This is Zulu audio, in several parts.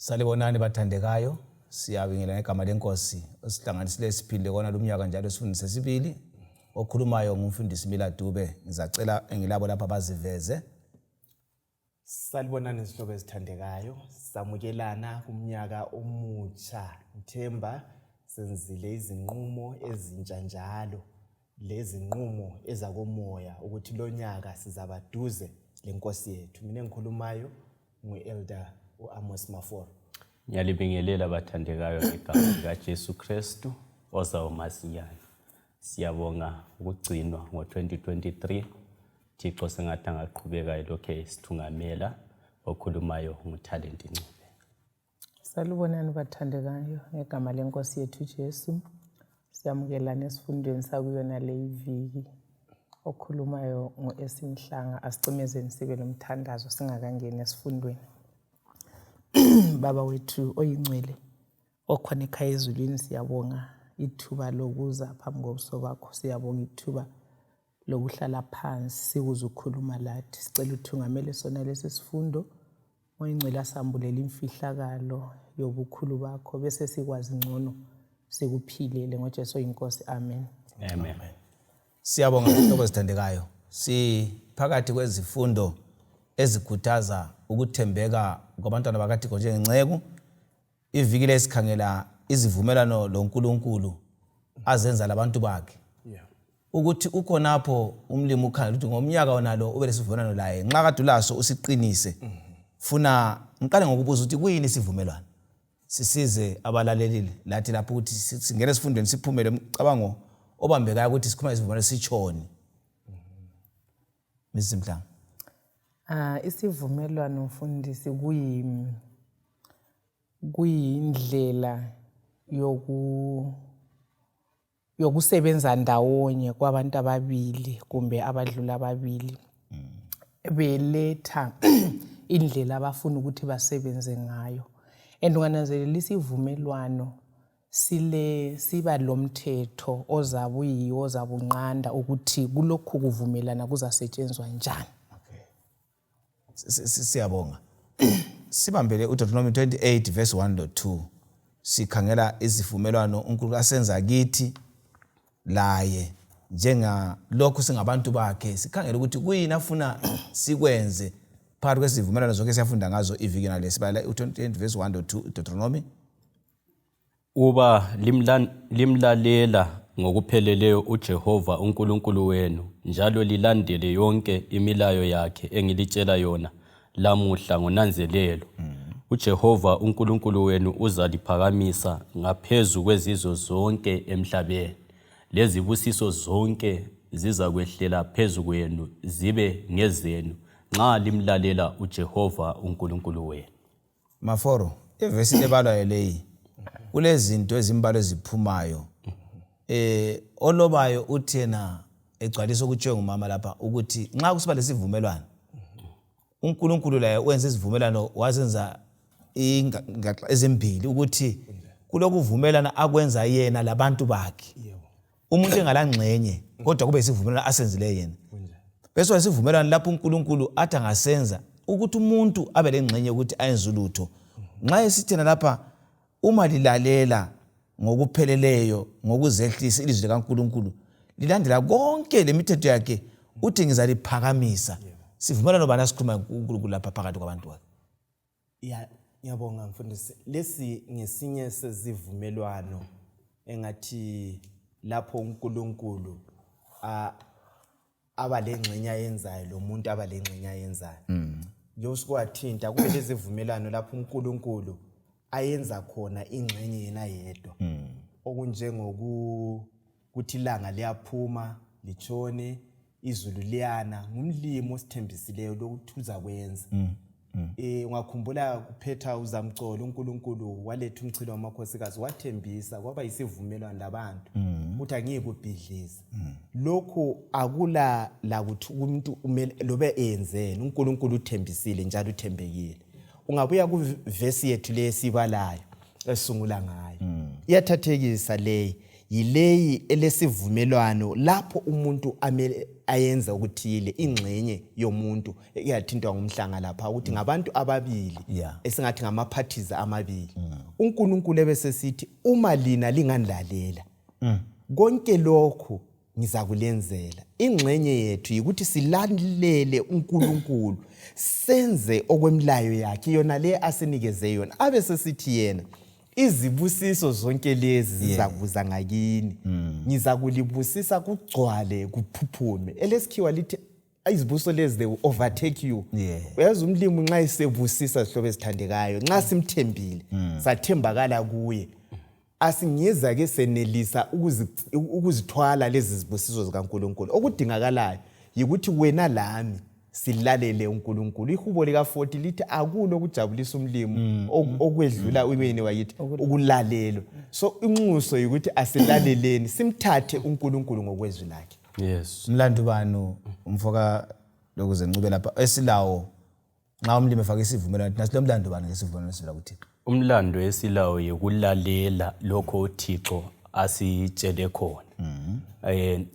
Salibonani bathandekayo, siyabingelela ngegama lenkosi osihlanganisile siphinde kona lumnyaka njalo isifundo sesibili. Okhulumayo ngumfundisi Dube, ngizacela engilabo lapha baziveze. Salibonani izihlobo ezithandekayo, samukelana kumnyaka omutsha. Ngithemba senzile izinqumo ezintsha njalo, lezi nqumo ezakomoya ukuthi lo nyaka sizabaduze lenkosi yethu. Mina engikhulumayo ngu-Elder Amos Maforo. Ngiyalibingelela bathandekayo ngegama likaJesu Kristu ozawumasinyana. Siyabonga ukugcinwa ngo-2023. Thixo sengathi angaqhubeka lokho sithungamela. Okhulumayo nguTalent Ncube. Salibonani bathandekayo ngegama lenkosi yethu Jesu. Siyamukelana esifundweni sakuyona le iviki. Okhulumayo ngo-Esimhlanga, asicimezeni sibe lomthandazo singakangeni esifundweni. Baba wethu oyingcwele okhona ekhaya ezulwini, siyabonga ithuba lokuza phambi kobuso bakho. Siyabonga ithuba lokuhlala phansi sikuze ukukhuluma lathi. Sicela uthungamele sona lesi sifundo, oyingcwele asambulela imfihlakalo yobukhulu bakho bese sikwazi ngcono sikuphilele ngoJesu inkosi. Amen. Amen. Siyabonga izihlobo ezithandekayo. Siphakathi kwezifundo ezikhuthaza ukuthembeka kwabantwana bakaThixo njengenceku. Iviki lesikhangela izivumelwano loNkulunkulu azenza labantu bakhe. Ukuthi ukhonapho umlimi ukhangela ukuthi ngomnyaka onalo ube lesivumelwano laye. Nxa kade ulaso usiqinise. Funa ngiqale ngokubuza ukuthi kuyini isivumelwano. Sisize abalaleli lathi lapho ukuthi singene esifundweni siphumele umcabango obambekayo ukuthi sikhuluma isivumelwano sichoni. Mzimhlanga. Isivumelwano mfundisi kuyindlela yokusebenza ndawonye kwabantu ababili kumbe abadlula ababili. Beletha indlela abafuna ukuthi basebenze ngayo. Ungananzelela isivumelwano siba lomthetho ozabuyiwo ozabunqanda ukuthi kulokhu kuvumelana kuzasetshenzwa njani. Siyabonga. Sibambele uDeuteronomy 28 verse 1-2. Sikhangela izivumelwano uNkulunkulu asenza kithi laye njenga lokho singabantu bakhe. Sikhangela ukuthi kuyini afuna sikwenze phakathi kwesivumelwano zonke siyafunda ngazo iviki nale. Sibala u28 verse 1-2 uDeuteronomy. Uba limlalela ngokupheleleyo uJehova uNkulunkulu wenu, njalo lilandele yonke imilayo yakhe engilitshela yona lamuhla ngonanzelelo. uJehova uNkulunkulu wenu uzaliphakamisa ngaphezu kwezizwe zonke emhlabeni. Lezibusiso zonke zizakwehlela phezu kwenu zibe ngezenu nxa limlalela uJehova uNkulunkulu wenu. Maforo, ivesi lebalwayo leyi kulezinto ezimbalwa eziphumayo. Olobayo uthena egcwalisa ukutshwe ngumama lapha ukuthi nxa kusiba lesivumelwano uNkulunkulu laye wenza isivumelwano wazenza ingaxa ezimbili ukuthi kulokuvumelana akwenza yena labantu bakhe. Umuntu engalangxenye kodwa kube isivumelwano asenzile yena. Bese isivumelwano lapho uNkulunkulu athi angasenza ukuthi umuntu abe lengxenye ukuthi ayenze ulutho. Nxa esithena lapha uma lilalela ngokupheleleyo ngokuzehlisa ilizwi likaNkulunkulu lilandela konke lemithetho yakhe uthi ngizaliphakamisa. Sivumelwano bana sikhuluma uNkulunkulu lapha phakathi kwabantu bakhe. Ngiyabonga mfundisi. Lesi ngesinye sezivumelwano engathi lapho uNkulunkulu aba lengxenye ayenzayo lo muntu aba lengxenye ayenzayo. Njengosukwathinta kube lezivumelwano lapho uNkulunkulu ayenza khona ingxenye yena yedwa. Okunjengokuthi ilanga liyaphuma litshone, izulu liyana, ngumlimo osithembisileyo lokuthi uzakwenza. Ungakhumbula kuphetha uzamcolo uNkulunkulu waletha umchilo wamakhosikazi wathembisa kwaba yisivumelwano labantu ukuthi angiyikubhidliza. Lokho akula la ukuthi umuntu lobe enzeni, uNkulunkulu uthembisile njalo uthembekile. Ungabuya kuvesi yethu le sibalayo esungula ngayo. Iyathathekisa leyi, yileyi elesivumelwano lapho umuntu ayenza ukuthile ingxenye yomuntu iyathintwa ngumhlanga lapha ukuthi ngabantu ababili esingathi ngama-parties amabili. uNkulunkulu ebese sithi uma lina lingandilalela konke lokhu ngizakulenzela. Ingxenye yethu yikuthi silalele uNkulunkulu senze okwemlayo yakhe yona le asinikeze yona. Abe sesithi yena izibusiso zonke lezi zizakuza ngakini. Ngizakulibusisa kugcwale kuphuphume. Elesikhiwa lithi izibuso lezi they will overtake you. Uyazi umlimi nxa isebusisa sihlobo esithandekayo nxa simthembile sathembakala kuye asingeza ke senelisa ukuzithwala lezi zibusiso zikaNkulunkulu. Okudingakalayo yikuthi wena lami silalele uNkulunkulu. Ihubo lika 40 lithi akulo ukujabulisa umlimi okwedlula uyini wayithi ukulalela. So inxuso yikuthi asilaleleni simthathe uNkulunkulu ngokwezwi lakhe. Yes. Mlando bani umfoka lokuze ncube lapha esilawo nxa umlimi efaka isivumelwano nasilo mlando bani ngesivumelwano sivela kuThixo? Umlando esilawo yekulalela lokho uThixo asitshele khona.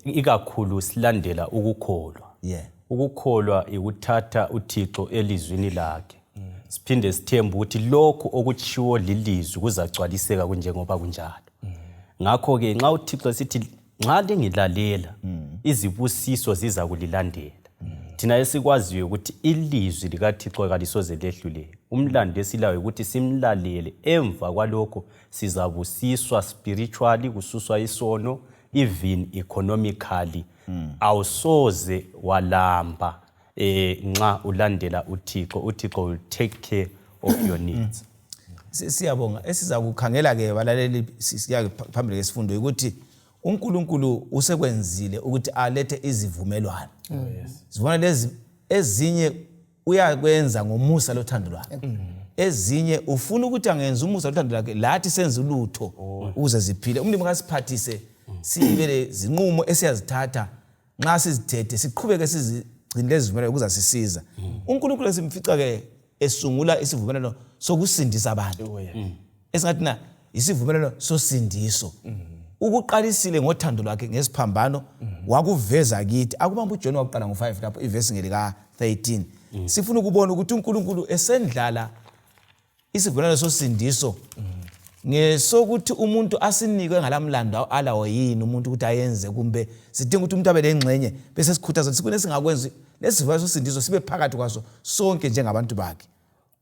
Ikakhulu silandela ukukholwa. Ukukholwa ikuthatha uThixo elizwini lakhe. Siphinde sithembe ukuthi lokho okutshiwo lilizwi kuzagcwaliseka kunjengoba kunjalo. Ngakho ke nxa uThixo sithi nxa lingilalela izibusiso ziza kulilandela. Thina esikwaziyo ukuthi ilizwi likaThixo kalisoze lehlule. Umlando esilayo ukuthi simlalele emva kwalokho sizabusiswa spiritually kususwa isono even economically. Awusoze walamba nxa ulandela uThixo. uThixo will take care of your needs. Siyabonga esizakukhangela ke balaleli siya phambili ngesifundo ukuthi uNkulunkulu usekwenzile ukuthi alethe izivumelwano. Zibona lezi ezinye uyakwenza ngomusa lothando lwakhe. Ezinye ufuna ukuthi angenza umusa lothando lwakhe lathi senze ulutho ukuze ziphile. Umlimi kasiphathise sibele zinqumo esiyazithatha nxa sizithethe siqhubeke sizigcine lezi zivumelwano ukuze sisiza. uNkulunkulu esimfica ke esungula isivumelwano sokusindisa abantu. Esingathi na isivumelwano sosindiso. Ukuqalisile ngothando lwakhe ngesiphambano wakuveza kithi. Akubamba uJohn waqala ngo5 lapho iverse ngelika 13. Sifuna ukubona ukuthi uNkulunkulu esendlala isivumelwano sosindiso ngesokuthi umuntu asinikwe ngalamlando alawo yini umuntu ukuthi ayenze kumbe sidinga ukuthi umuntu abe lengxenye bese sikhuthaza sikune singakwenzi lesivumelwano sosindiso sibe phakathi kwaso sonke njengabantu bakhe.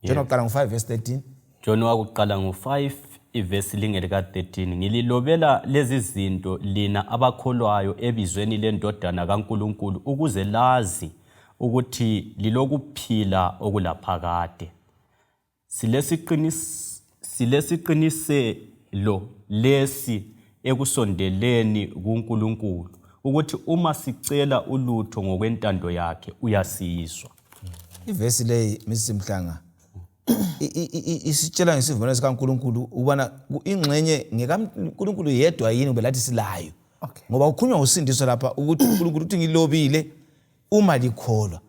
John waqala ngo5 verse 13. John waqala ngo5 iverse lingelika 13. Ngililobela lezi zinto lina abakholwayo ebizweni lendodana kaNkulunkulu ukuze lazi ukuthi lilokuphila okulaphakade. Silesiqiniselo lesi ekusondeleni kuNkulunkulu ukuthi uma sicela ulutho ngokwentando yakhe uyasizwa. Iverse le Msimhlanga isitshela ngesivumelwano sikaNkulunkulu ubana ingxenye ngekaNkulunkulu yedwa yini ube lathi silayo. Ngoba ukhunywa usindiso lapha ukuthi uNkulunkulu uthi ngilobile uma likholwa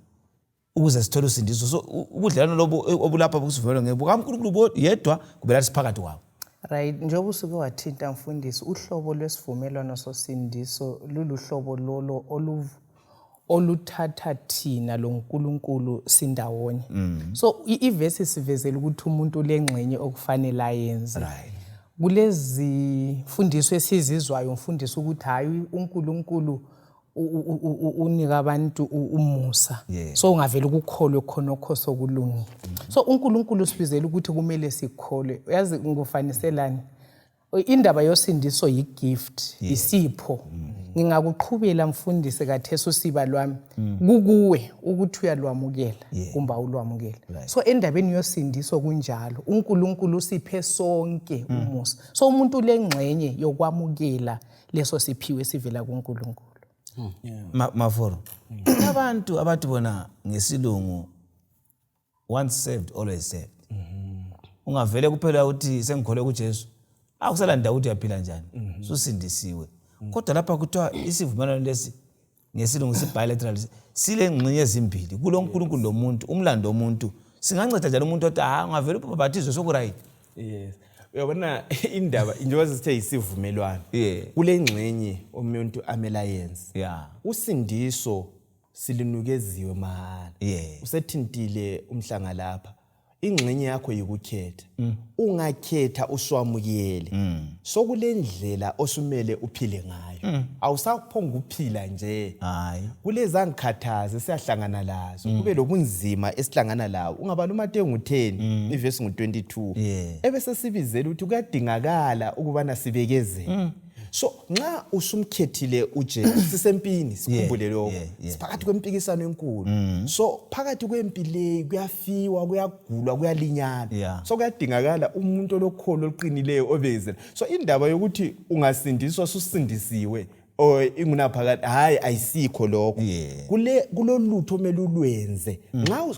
ukuze sithole usindiso. So ubudlelwano lobo obulapha kusivumelwano ngekaNkulunkulu yedwa kube lathi siphakathi kwabo. Right, njengoba usuke wathinta mfundisi uhlobo lwesivumelwano sosindiso luluhlobo lolo oluthatha thina lo uNkulunkulu sindawonye. So iverse sivezela ukuthi umuntu lengxenye okufanele ayenze. Kulezi mfundiso esizizwayo mfundisi ukuthi hayi uNkulunkulu unika abantu umusa. So ungavela ukukholwe khonokho sokulungile. So uNkulunkulu sibizela ukuthi kumele sikholwe. Uyazi ngofaniselani indaba yosindiso yigift, isipho. Ngingakuqhubela mfundisi kaThesu usiba lwami kukuwe ukuthi uyalwamukela kumbe awulwamukela. So endabeni yosindiso kunjalo uNkulunkulu usiphe sonke umusa. So umuntu lengxenye yokwamukela leso siphiwe sivela kuNkulunkulu. Maforo abantu abathi bona ngesilungu once saved always saved. Ungavele kuphela ukuthi sengikholwe kuJesu akusalanda ukuthi uyaphila njani susindisiwe. Kodwa lapha kuthiwa isivumelwano lesi ngesilungu sibilateral silengxenye ezimbili kulo uNkulunkulu lomuntu umlando womuntu singanceda njalo umuntu othi ungavele ubabhathizwe soku right. Yes. uyabona indaba njengoba sithe isivumelwano kule ngxenye umuntu amela yenze usindiso silinikeziwe mahala usethintile umhlanga lapha ingxenye yakho yikukhetha ungakhetha uswamukele sokulendlela osumele uphile ngayo awusaphonga ukuphila nje hayi kulezangikhathaze siyahlangana lazo kube lobunzima esihlangana lawo ungabala uMateyu 10 ivesi 22 ebese sibizela ukuthi kuyadingakala ukubana sibekezele so nxa usumkhethile uJesu sisempini sikhumbule lokho siphakathi kwempikisano enkulu so phakathi kwempile kuyafiwa kuyagulwa kuyalinyana so kuyadingakala umuntu olokholo oluqinileyo obezela so indaba yokuthi ungasindiswa susindisiwe ingunaphakade hayi ayisikho lokho kulolutho omele ulwenze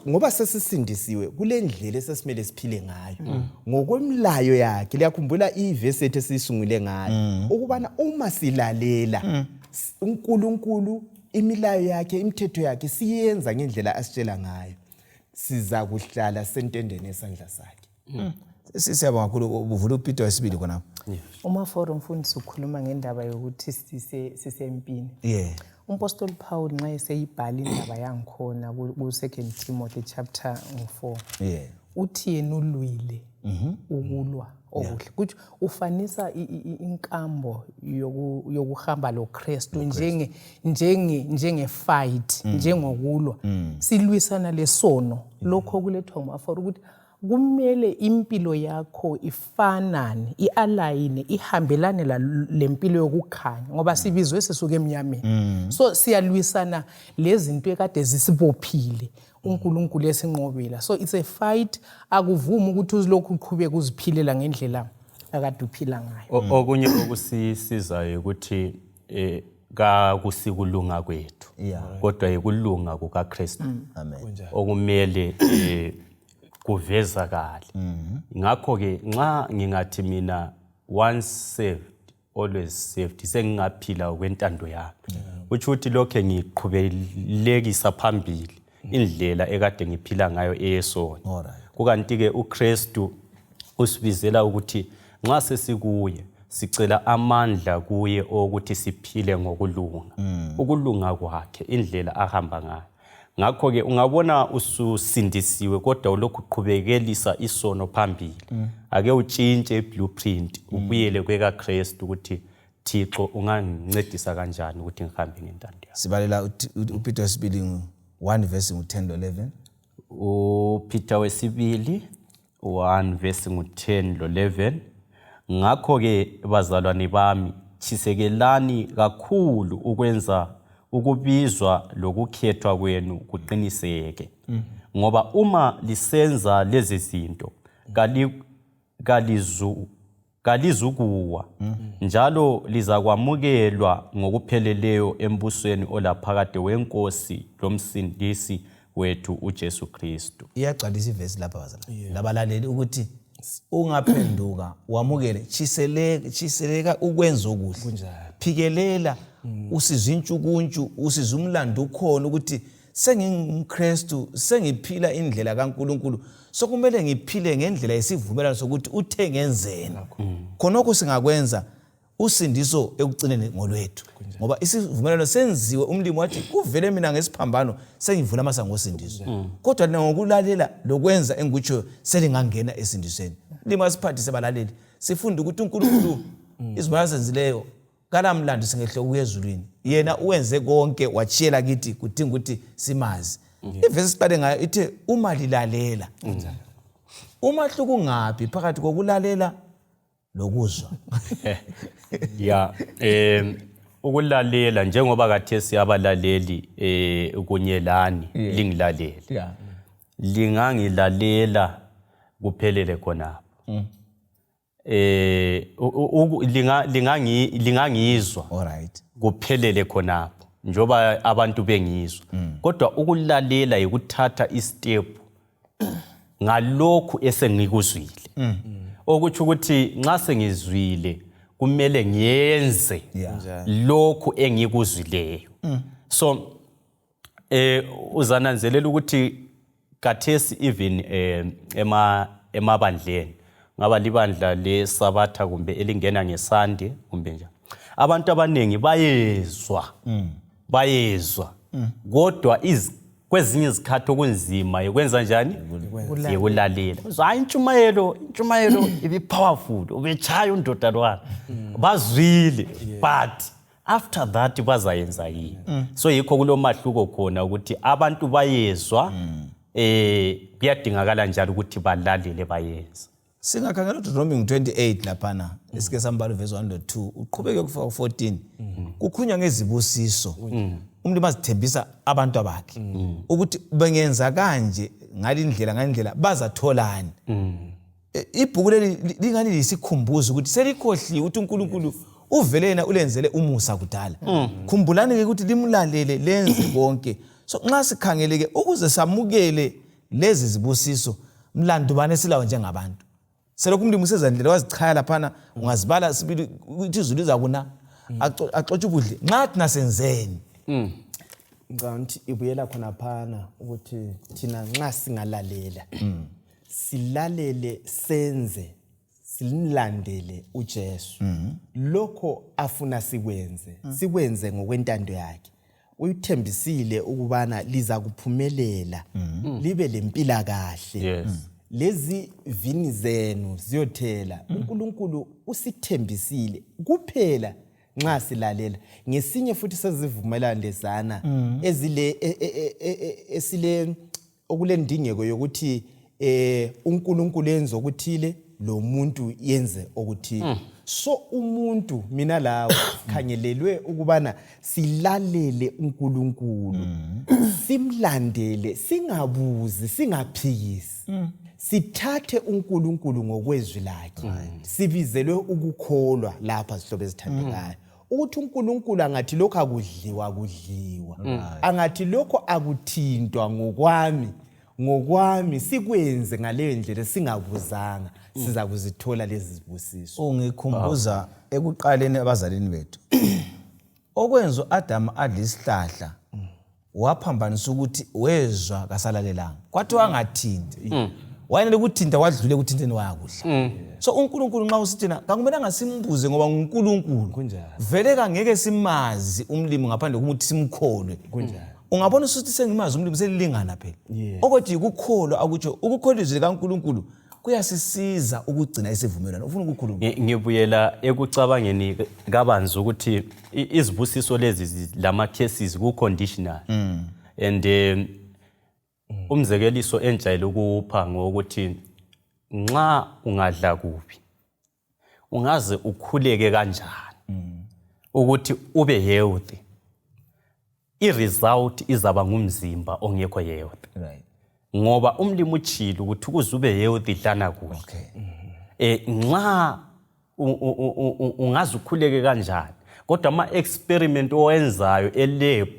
ngoba sesisindisiwe kule ndlela esesimele siphile ngayo ngokwemlayo yakhe liyakhumbula ivesi ethe sisungule ngayo ukubana uma silalela uNkulunkulu imilayo yakhe imithetho yakhe siyenza ngendlela asitshela ngayo siza kuhlala sentendeni esandla sakhe sisiyabonga kakhulu ubuvula uPeter wesibili khona uma for umfundisi ukhuluma ngendaba yokuthi sisempini umpostoli Paul nxa eseyibhala indaba yangikhona ku 2 Timothy chapter 4 uthi yena ulwile ukulwa okuhle kuthi ufanisa inkambo yokuhamba loKristu njenge fight njengokulwa silwisana lesono lokho kulethwa ngumaforo ukuthi kumele impilo yakho ifanane ialign ihambelane lempilo yokukhanya ngoba sibizwe sisuke emnyameni so siyalwisana lezinto ekade zisibophile uNkulunkulu esinqobela so it's a fight akuvumi ukuthi uzilokhu uqhubeka uziphilela ngendlela akade uphila ngayo okunye okusisizayo ukuthi kakusikulunga kwethu kodwa yikulunga kukaKristu okumele kuvezakala ngakho ke nxa ngingathi mina once saved always saved sengingaphila kwentando yami uthi uthi lokho ngiqhubelekisa phambili indlela ekade ngiphila ngayo eyesono kukanti ke uKristu usibizela ukuthi nxa sesikuye sicela amandla kuye ukuthi siphile ngokulunga ukulunga kwakhe indlela ahamba ngayo ngakho ke ungabona ususindisiwe kodwa ulokhu uqhubekelisa isono phambili ake utshintshe iblueprint ubuyele kwekaKristu ukuthi Thixo ungangincedisa kanjani ukuthi ngihambe ngentando yakho sibalela uPeter wesibili 1 verse 10-11 uPeter wesibili 1 verse 10-11 ngakho ke bazalwane bami chisekelani kakhulu ukwenza ukubizwa lokukhethwa kwenu kuqiniseke ngoba uma lisenza lezi zinto kalizukuwa njalo lizakwamukelwa ngokupheleleyo embusweni olaphakade wenkosi lomsindisi wethu uJesu Kristu iyagcwalisa ivesi lapha bazalwane labalaleli ukuthi ungaphenduka wamukele chiseleka ukwenza okuhle phikelela usizwe intshukuntshu usizwe umlando ukhona ukuthi sengingumKristu sengiphila indlela kaNkulunkulu sokumele ngiphile ngendlela yesivumelwano sokuthi uthe ngenzeni khonokho singakwenza usindiso ekugcineni ngolwethu ngoba isivumelwano senziwe umlimi wathi kuvele mina ngesiphambano sengivula amasango osindiso kodwa ngokulalela lokwenza engikutsho selingangena esindisweni lima siphathise balaleli sifunda ukuthi uNkulunkulu izivumelwano senzileyo kalamlando singehle ukuyezulwini yena uwenze konke wachiyela kithi kudinga ukuthi simazi ivesi siqale ngayo ithi uma lilalela umahluko ungaphi phakathi kokulalela lokuzwa ukulalela njengoba kathesi abalaleli ukunyelani lingilalele lingangilalela kuphelele khonapho lingangizwa alright kuphelele khonapho njoba abantu bengizwa kodwa ukulalela yikuthatha istep ngalokhu esengikuzwile okuthi ukuthi nxa sengizwile kumele ngiyenze lokhu engikuzwileyo so uzananzelela ukuthi kathesi even emabandleni ngaba libandla le Sabbath kumbe elingena ngeSunday kumbe njalo. Abantu abanengi bayezwa kodwa kwezinye izikhathi okunzima yekwenza njani yekulalela. Hayi intshumayelo ibe powerful ubechaya undodalwana bazwile but after that bazayenza yini. So yikho kulomahluko khona ukuthi abantu bayezwa kuyadingakala njalo ukuthi balalele bayenze. Singakhangela uDeuteronomy 28 laphana esike sambala verse 1-2 uqhubeke kufika 14 kukhulunywa ngezibusiso umuntu mazithembisa abantu abakhe ukuthi bengenza kanje ngalindlela bazatholani. Ibhuku leli lingani lisikhumbuzo ukuthi selikhohliwe ukuthi uNkulunkulu uvelena ulenzele umusa kudala. Khumbulani ke ukuthi limlalele lenze konke. So nxa sikhangeleke ukuze samukele lezi zibusiso mlando bane silawo njengabantu. Selokhu umlimi usezandlela wazichaya laphana ungazibala sibili ukuthi izulu izakuna axotsha ubudle nxa thina senzeni. Ngicabanga ibuyela khona phana ukuthi thina nxa singalalela silalele senze silandele uJesu lokho afuna sikwenze ngokwentando yakhe. Uyithembisile ukubana liza kuphumelela libe lempila kahle. Lezi vini zenu ziyothela. uNkulunkulu usithembisile kuphela nxa silalela. Ngesinye futhi sezivumelana lezana esile okulendingeko yokuthi uNkulunkulu yenze okuthile lo muntu yenze okuthile. So umuntu mina lawo khangelelwe ukubana silalele uNkulunkulu simlandele singabuzi singaphikisi. Sithathe uNkulunkulu ngokwezwi lakhe. Sibizelwe ukukholwa lapha sihlobo ezithandekayo. Ukuthi uNkulunkulu angathi lokho akudliwa angathi lokho akuthintwa ngokwami sikwenze ngaleyo ndlela singabuzanga siza kuzithola lezi zibusiso. Ungikhumbuza ekuqaleni abazalini bethu okwenza Adam adla isihlahla waphambanisa ukuthi wezwa kasalalelanga kwathi wangathinti wayena ukuthinta wadlule ukuthinteni wakudla. So uNkulunkulu nxa usithina kakumelanga simbuze ngoba nguNkulunkulu vele kangeke simazi umlimi ngaphandle kokuthi simkholwe. Ungabona ukuthi sengimazi umlimi selilingana phela ukuthi ukukholwa akutsho ukukholwa izwi likaNkulunkulu kuyasisiza ukugcina isivumelwano. Ufuna ukukhuluma ngibuyela ekucabangeni kabanzi ukuthi izibusiso lezi lama cases ku conditional and umzekeliso enjayele ukupha ngokuthi nxa ungadla kubi ungaze ukhuleke kanjani ukuthi ube healthy i-result izaba ngumzimba ongekho healthy. Ngoba umlimi uchile ukuthi ukuze ube healthy dlana kuhle. Nxa ungaze ukhuleke kanjani kodwa ama experiment owenzayo elab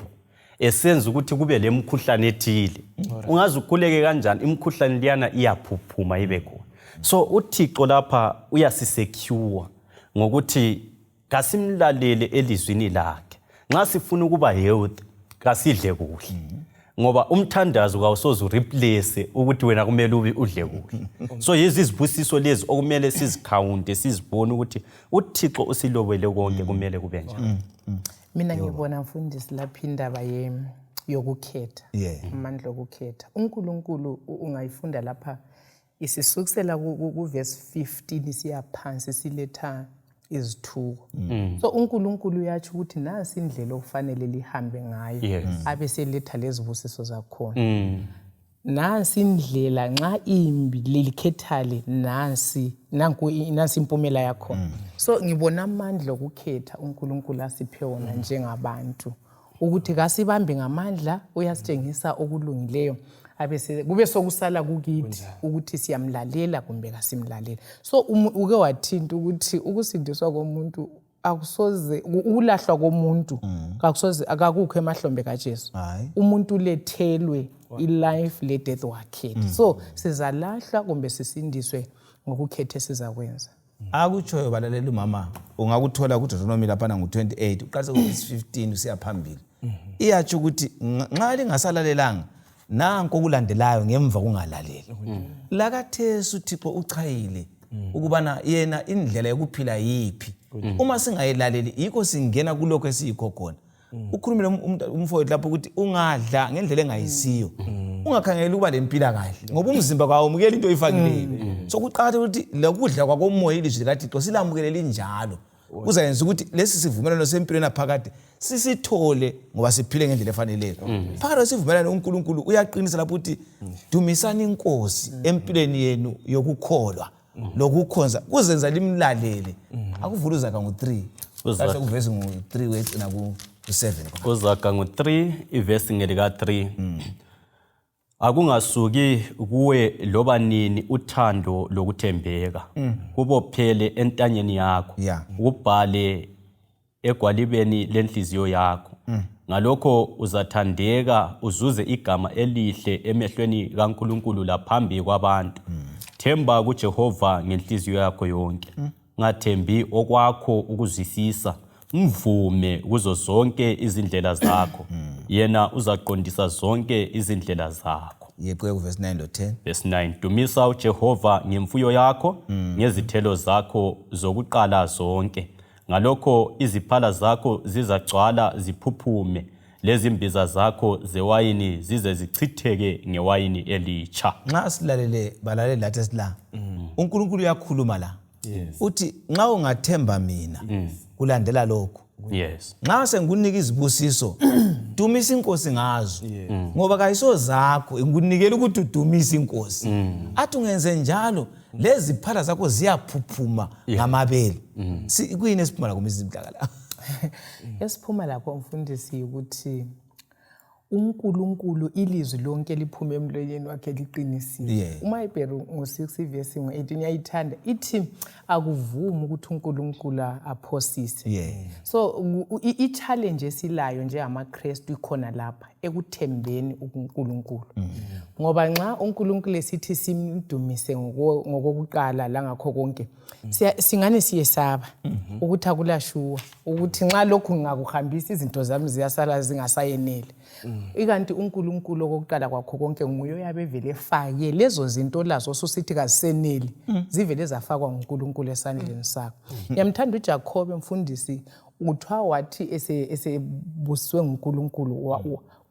esenza ukuthi kube lemkhuhlane ethile ungaze ukhuleke kanjani imkhuhlane liyana iyaphuphuma ibe khona. So uThixo lapha uyasisecure ngokuthi kasimlalele elizwini lakhe. Nxa sifuna ukuba healthy kasidle kuhle ngoba umthandazo kawusoze ureplace ukuthi wena kumele ube udle kuhle. So izibusiso lezi okumele sizikhawunte sizibone ukuthi uThixo usilobele konke kumele kube njani. Mina ngibona mfundisi lapha indaba yokukhetha amandla okukhetha. uNkulunkulu ungayifunda lapha isisukusela ku verse 15 siya phansi siletha izithuko. So uNkulunkulu uyathi ukuthi nasi indlela okufanele lihambe ngayo abeseletha lezibusiso zakhona. Nasi indlela nxa imbi lelikhethale nasi impumela yakho. So ngibona amandla okukhetha uNkulunkulu asiphe wona njengabantu ukuthi kasibambe ngamandla uyasitshengisa okulungileyo abese kube sokusala kukithi ukuthi siyamlalela kumbe kasimlalela. So uke wathinta ukuthi ukusindiswa komuntu akusoze ukulahlwa komuntu akusoze akakukho emahlombe kaJesu. Umuntu lethelwe ilife le death wakhetha. So sizalahlwa kumbe sisindiswe ngokukhetha sizakwenza. Akutshoyo balalela umama ungakuthola kuDeuteronomy lapha ngo28 uqalise ku15 usiya phambili. Iyathi ukuthi nxa lingasalalelanga nanko okulandelayo ngemva kungalaleli. Lakathesu uThixo uchayile ukubana yena indlela yokuphila yipi. Uma singayilaleli yikho singena kuloko esiyikho khona. Ukhulumile umfowethu lapho ukuthi ungadla ngendlela engayisiyo. Ungakhangela ukuba lempila kahle ngoba umzimba kwawo umukela into oyifakileyo. So kuqhatheka ukuthi lokudla kwakomoya ilizwi likaThixo silamukelela injalo. Kuzayenza ukuthi lesi sivumelano sempilweni phakade sisithole ngoba siphile ngendlela efaneleyo. Phakathi sivumelano uNkulunkulu uyaqinisa lapho ukuthi dumisani inkosi empilweni yenu yokukholwa lokukhonza kuzenza limlalele. Akuvula uZaka ngo3 base kuveze ngo3 wecina ku7. uZaka ngo3 ivesi ngelika 3. Akungasuki kuwe loba nini uthando lokuthembeka. Kubophele entanyeni yakho. Ubhale egwalibeni lenhliziyo yakho. Ngalokho uzathandeka uzuze igama elihle emehlweni kaNkulunkulu laphambi kwabantu. Themba kuJehova ngenhliziyo yakho yonke. Ngathembi okwakho ukuzwisisa. Mvume kuzo zonke izindlela zakho. Yena uzaqondisa zonke izindlela zakho. Yeqe kuverse 9 to 10. Verse 9. Dumisa uJehova ngemfuyo yakho, ngezithelo zakho zokuqala zonke. Ngalokho iziphala zakho zizacwala ziphuphume, lezimbiza zakho zewayini zize zichitheke ngewayini elitsha. Nxa silalele balalele lathi esila. uNkulunkulu uyakhuluma la. Uthi nxa ungathemba mina kulandela lokho. Yes. Nxa sengunika izibusiso dumisa inkosi ngazo. Ngoba kayiso zakho ngikunikela ukuthi udumise inkosi. Athi ungenze njalo lezi phala zakho ziyaphuphuma ngamabele. Kuyini esiphuma la kumizimhlaka la? Esiphuma lapho mfundisi ukuthi uNkulunkulu ilizwi lonke liphuma emlonyeni wakhe liqinisile. Uma iBheri ngo6 verse ngo18 yayithanda ithi akuvumi ukuthi uNkulunkulu aphosise. So i-challenge esilayo nje amaKristu ikhona lapha ekuthembeni uNkulunkulu. Ngoba nxa uNkulunkulu esithi simdumise ngokokuqala la ngakho konke singane siyesaba ukuthi akulashuwa ukuthi nxa lokhu ngakuhambisa izinto zami ziyasala zingasayenele. Ikanti uNkulunkulu okokuqala kwakho konke nguye oyabevele efake lezo zinto lazo sosithi kaseneli zivele zafakwa uNkulunkulu esandleni sakho. Ngiyamthanda uJacob mfundisi uthiwa wathi esebuswe uNkulunkulu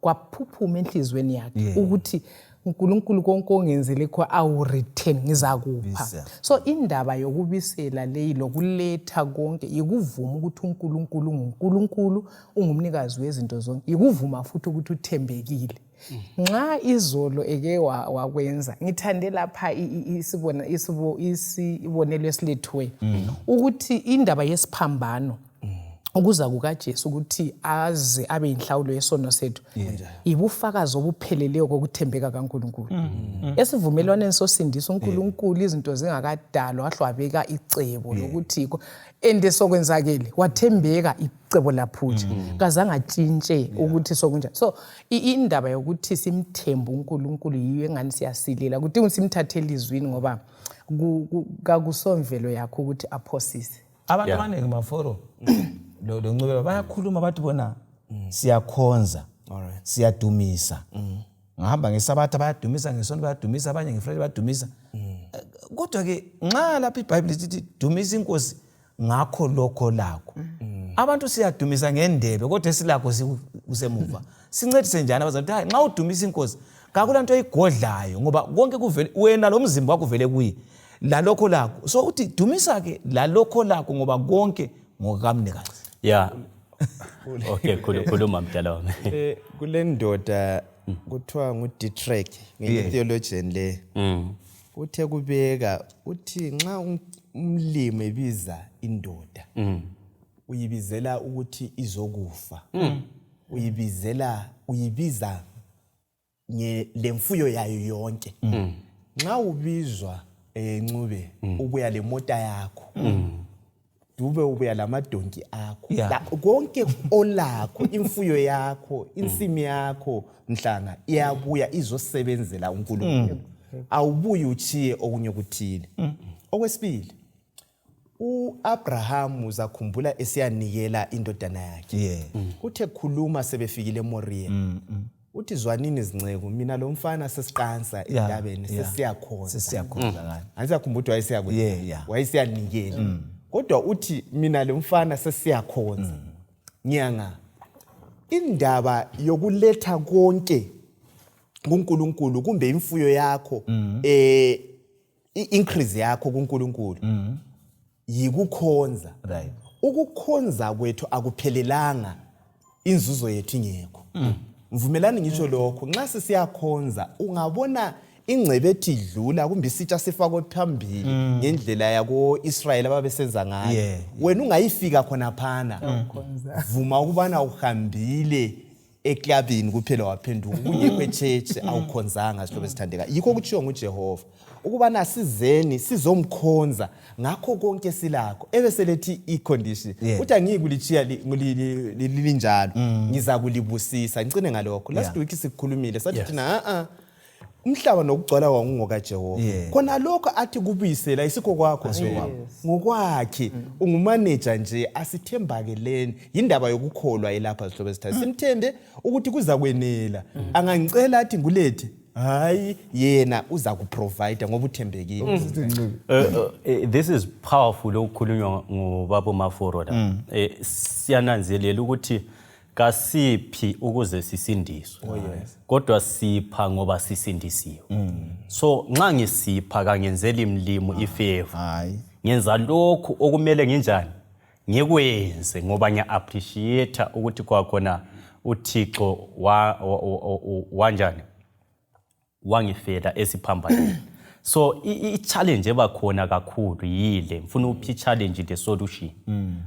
kwaphuphuma enhlizweni yakhe ukuthi uNkulunkulu konke ongenzele kho awu return ngizakupha. So indaba yokubisela leyi lokuletha konke ikuvuma ukuthi uNkulunkulu nguNkulunkulu ungumnikazi wezinto zonke. Ikuvuma futhi ukuthi uthembekile. Nxa izolo eke wakwenza ngithande lapha isibonelo esilethwe ukuthi indaba yesiphambano ukuza kukaJesu ukuthi aze abe inhlawulo yesono sethu ibufakazi obupheleleyo kokuthembeka kaNkulunkulu. Esivumelwaneni sosindisa uNkulunkulu izinto zingakadalwa wahlwabeka icebo lokuthi endesokwenzakele wathembeka icebo laphutsha kazange atshintshe ukuthi sokunjani. So indaba yokuthi simthembe uNkulunkulu yiyo engani siyasilela ukuthi simthathele izwini ngoba kakusomvelo yakho ukuthi aphosise. Abantu abaningi maforo lo ncube bayakhuluma bathi bona siyakhonza siyadumisa. Ngihamba ngeSabbath bayadumisa, ngeSonto bayadumisa, abanye ngeFriday bayadumisa. Kodwa ke nxa lapha iBhayibheli lithi dumisa inkosi ngakho lokho lakho. Abantu siyadumisa ngendebe kodwa esilakho kusemuva. Sincedise njani abazathi hayi nxa udumisa inkosi kakulanto eyigodlayo ngoba konke kuvele wena lo mzimba wakho vele kuyi la lokho lakho. So uthi dumisa ke la lokho lakho ngoba konke ngokamnikazi. Okay, khuluma mdala wami. Kule ndoda kuthiwa nguDitrek ngetheologian le. Uthe kubeka uthi nxa umlimi ebiza indoda uyibizela ukuthi izokufa. Uyibiza lemfuyo yayo yonke. Nxa ubizwa ncube ubuya lemota yakho. Dube ubuya lamadonki akho. Konke olakho, imfuyo yakho, insimi yakho, mhlanga iyabuya izosebenzela uNkulunkulu. Awubuyi uchiye okunye kuthile. Okwesibili, uAbraham uzakhumbula esiyanikela indodana yakhe. Uthe khuluma sebefikile eMoriya. uthi zwanini izinceku mina lo mfana sesiqansa endabeni sesiyakhonza. Sesiyakhonza ngani. Angisakhumbula ukuthi wayesiyakwenzela. Wayesiyanikela. Kodwa uthi mina lo mfana sesiyakhonza. Nyanga indaba yokuletha konke kuNkulunkulu kumbe imfuyo yakho increase yakho kuNkulunkulu yikukhonza. Right. Ukukhonza kwethu akuphelelanga inzuzo yethu ingekho. Mvumelani ngisho lokho nxa sesiyakhonza ungabona ingcebe ethi idlula kumbe isitsha sifakwe phambili ngendlela yako Israel ababesenza ngayo. Wena ungayifika khona phana. Vuma ukubana uhambile eklabini kuphela waphenduka uye kweChurch awukhonzanga sihlobo esithandeka. Yikho ukutshiwo nguJehova ukubana sizeni sizomkhonza ngakho konke silakho ebeselethi icondition uthi angikulichiya lilinjalo ngiza kulibusisa ngicine ngalokho. Last week sikhulumile sathi thina umhlaba nokugcwala wangungoka Jehova khona lokho athi kubuyisela isikho kwakho ngokwakhe ungumanager nje asithembakeleni indaba yokukholwa elapha sihlobo esithathu simthembe ukuthi kuza kwenela angangicela athi ngulethe hayi yena uza kuprovide ngoba uthembekile. This is powerful okukhulunywa ngobaba Maforo la. Siyananzelela ukuthi kasiphi ukuze sisindiswe. Kodwa sipha ngoba sisindisiwe. So nxa ngisipha kangenzeli imlimo ifavor. Hayi. Ngenza lokho okumele nginjani ngikwenze ngoba ngiappreciate ukuthi kwakhona uThixo wanjani wangifela esiphambanweni. So i-challenge ebakhona kakhulu yile mfuna uphi challenge the solution.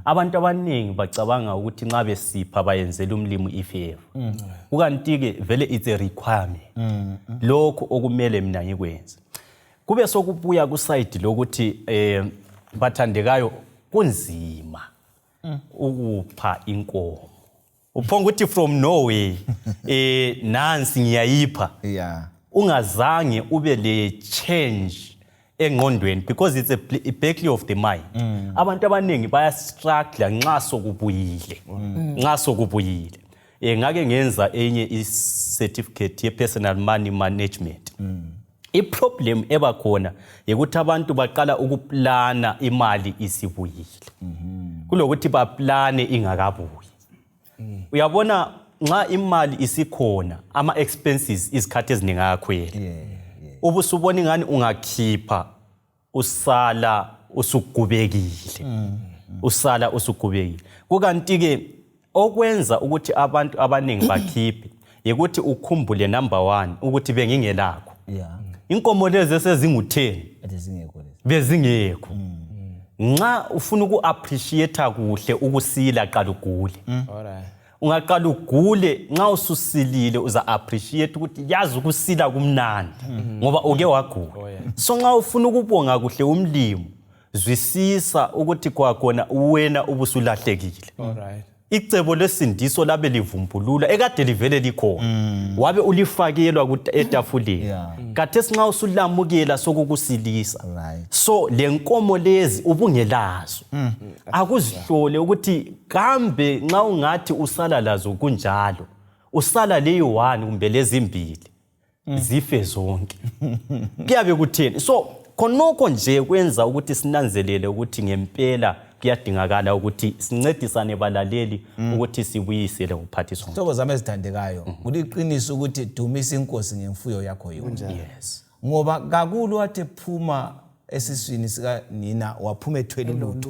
Abantu abaningi bacabanga ukuthi nxa besipha bayenzela umlimo ifavor. Ukanti ke vele it's a requirement. Lokho okumele mina ngikwenze. Kube sokubuya ku side lokuthi bathandekayo kunzima ukupha inkomo. Uphonga ukuthi from nowhere nansi ngiyayipha. Ungazange ube le change engqondweni because it's a battle of the mind. Abantu abaningi baya struggle nxa sokubuyile. Ngake ngenza enye i-certificate ye-personal money management. I-problem ebakhona ukuthi abantu baqala ukuplana imali isibuyile. Kulokuthi baplane ingakabuyi. Uyabona nxa imali isikhona ama-expenses isikhathi eziningi ayakhwela. Ubusubona ingani ungakhipha usala usugubekile. Kukanti-ke okwenza ukuthi abantu abaningi bakhiphe yikuthi ukhumbule number 1 ukuthi bengingelakho. Inkomo lezi esezingu-10 bezingekho. Nxa ufuna uku-appreciate kuhle ukusila qala ugule. Ungaqala ugule nxa ususilile uza appreciate ukuthi yazi ukusila kumnandi ngoba uke wagula. So nxa ufuna ukubonga kuhle umlimo zwisisa ukuthi kwakhona wena ubusulahlekile. Icebo lesindiso labe livumbulula ekade livele likhona. Wabe ulifakelwa etafuleni. Kade sinxa usulamukela sokukusilisa. So lenkomo lezi ubungelazo. Akuzihlole ukuthi kambe nxa ungathi usala lazo kunjalo. Usala leyo 1 kumbe lezi 2 zife zonke. Kuyabe kutheni? So khonokho nje kwenza ukuthi sinanzelele ukuthi ngempela kuyadingakala ukuthi sincedisane balaleli ukuthi sibuyisele uphathiswa. Thobo zami ezithandekayo kuliqiniso ukuthi dumisa inkosi ngemfuyo yakho yona. Ngoba kakhulu wathi phuma esiswini sika nina waphuma ethwele ulutho.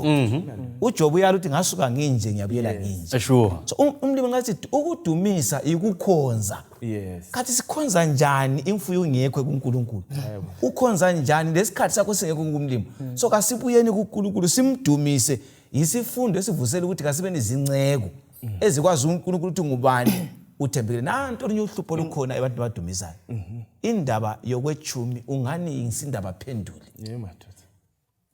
uJob uyala uthi ngasuka nginje ngiyabuyela nginje. Sure. So umlimi ngathi ukudumisa ikukhonza. Kathi sikhonza njani imfuyo ngekho kuNkulunkulu? Ukhonza njani lesikhathi sakho singekho kumlimi? So kasibuyeni kuNkulunkulu simdumise isifundo esivusela ukuthi kasibe nezinceko ezikwazi uNkulunkulu ukuthi ngubani uthembekile. Nanto olinye uhlupho lukhona abantu badumisayo. Indaba yokwechumi ungani insindaba phendule.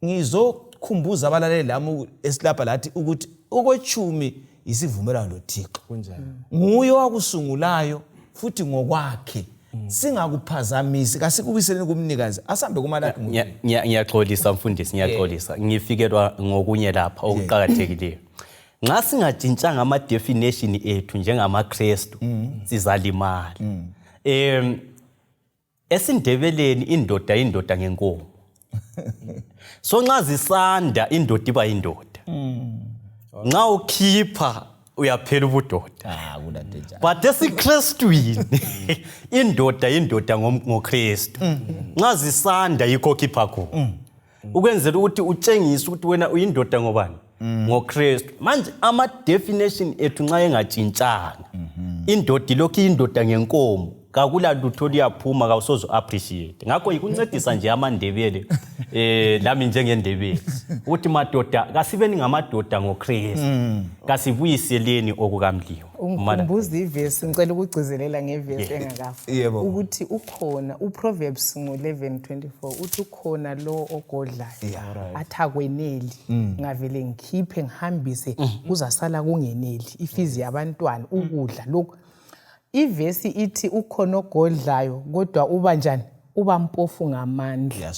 Ngizokhumbuza abalaleli lami esilapha lathi ukuthi okwechumi isivumelwano noThixo. Nguye wakusungulayo futhi ngokwakhe. Singakuphazamisi kasikubuyiseni kumnikazi asambe kumalakhe. Ngiyaxolisa mfundisi, ngiyaxolisa. Ngifikelwa ngokunye lapha okuqhakathekileyo. Nxa singajintshanga ama definition ethu njengamaKristu sizalimala. Esindebeleni indoda ngenkomo. So nxa zisanda indoda iba indoda. Nxa ukhipha uyaphela ubudoda. But esiKristwini indoda ngoKristu. Nxa zisanda yikho khipha khona. Ukwenzela ukuthi utshengise ukuthi wena uyindoda ngobani? NgoKristu. Manje ama definition ethu nxa engajintshanga. Indoda lokhu indoda ngenkomo. Kakula lutho liyaphuma kawusozo appreciate. Ngakho ikuncedisa nje amandebele lami njengendebele. Uthi madoda kasibeni ngamadoda ngoKristu. Kasibuyiseleni okukamliwa. Umbuzo ivesi ngicela ukugcizelela ngevesi engakafa. Ukuthi ukhona uProverbs ngo11:24 uthi ukhona lo ogodlayo athakweneli ngavele ngikhiphe ngihambise kuzasala kungeneli ifizi yabantwana ukudla lokho. Ivesi ithi ukhona ogodlayo kodwa uba njani? Uba mpofu ngamandla.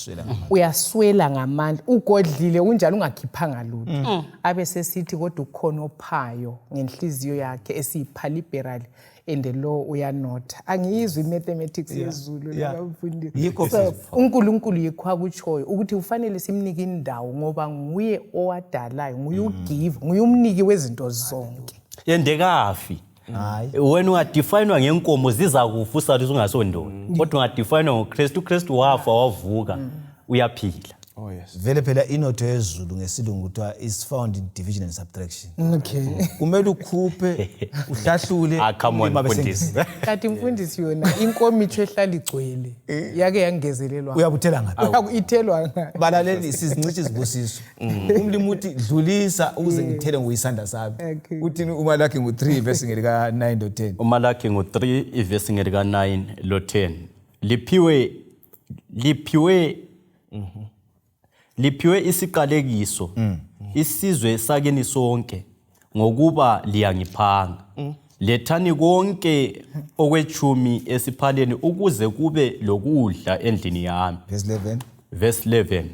Uyaswela ngamandla. Ugodlile unjalo ungakhiphanga lutho. Abe sesithi kodwa ukhona ophayo ngenhliziyo yakhe esiyipaliberal and lo uyanotha. Angiyizwi imathematics yezulu labafundisi. Yikho uNkulunkulu yikho akutshoyo ukuthi ufanele simnike indawo ngoba nguye owadalayo, nguye ugive, nguye umniki wezinto zonke. Yendekafi. Wena ungadefinewa ngenkomo ziza kufa usathi ungasondoda. Kodwa ungadefinewa ngoKristu, uKristu wafa wavuka uyaphila. Oh yes. Vele phela inotho yezulu ngesilungu kuthiwa is found in division and subtraction. Okay. Kumele ukhuphe uhlahlule mfundisi. Kanti mfundisi yona inkomitho ehlala igcwele yake yangezelelwa. Uyabuthela ngaphi? Uyakuthelwa ngaphi? Balaleli sizincithi izibusiso. Umlimi uthi dlulisa ukuze ngithele nguyisanda sami. Uthini uMalaki ngo3 verse ngelika 9 to 10? uMalaki ngo3 verse ngelika 9 lo 10. Liphiwe isiqalekiso isizwe sakeni sonke ngokuba liyangiphanga. Lethani konke okwechumi esiphaleni ukuze kube lokudla endlini yami. Verse 11.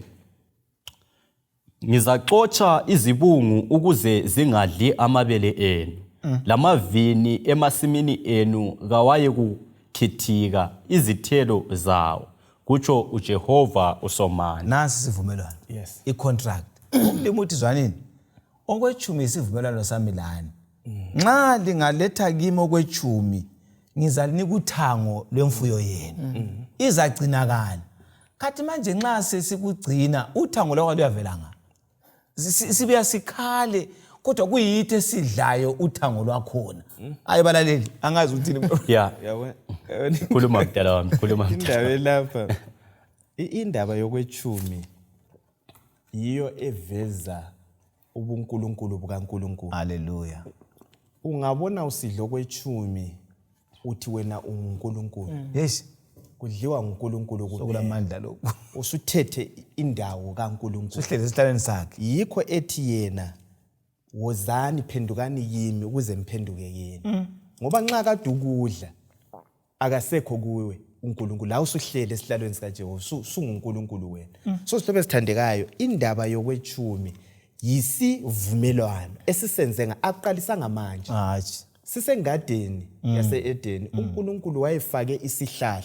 Ngizaxotsha izibungu ukuze zingadli amabele enu. Lamavini emasimini enu kawaye kukhithika izithelo zawo. Kutsho uJehova uSomandla. Nasi isivumelwano. Yes. I-contract. Limuthi zwanini? Okwechumi isivumelwano sami lani. Nxa lingaletha kimi okwechumi ngizalinika uthango lwemfuyo yenu. Izagcinakala. Kathi manje nxa sesikugcina uthango lwakho luyavela nga. Sibuya sikhale kodwa kuyithi esidlayo uthango lwakhona. Hayi balaleli angazi ukuthini. Yeah. Khuluma mdala wami, khuluma. Indaba lapha. Indaba yokwechumi yiyo eveza ubuNkulunkulu bukaNkulunkulu. Hallelujah. Ungabona usidlo kwechumi uthi wena uNkulunkulu. Yes. Kudliwa uNkulunkulu kulamandla lokho. Usuthethe indawo kaNkulunkulu. Uhlezi esihlalweni sakhe. Yikho ethi yena wozani phendukani yimi ukuze mphenduke yena. Ngoba nxa kade ukudla akasekho kuwe uNkulunkulu la usuhlele esihlalweni sikaJehova sunguNkulunkulu wena. So sihlobo sithandekayo indaba yokwechumi yisivumelwano esisenze aqalisa ngamanje. Hayi. Sisengadeni yase-Edeni uNkulunkulu wayefake isihlahla.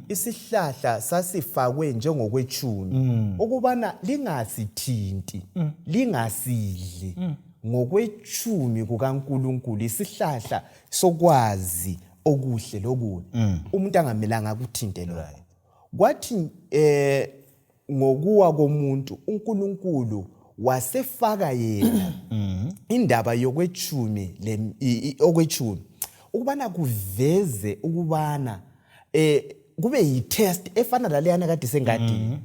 Isihlahla sasifakwe njengokwechumi ukubana lingasithinti, lingasidli. Ngokwechumi kukaNkulunkulu isihlahla sokwazi okuhle lokubi. Umuntu angamelanga ukuthinte lokho. Kwathi ngokuwa komuntu uNkulunkulu wasefaka yena indaba yokwechumi okwechumi ukubana kuveze ukubana kube yi-test efana laleyana kade sengadini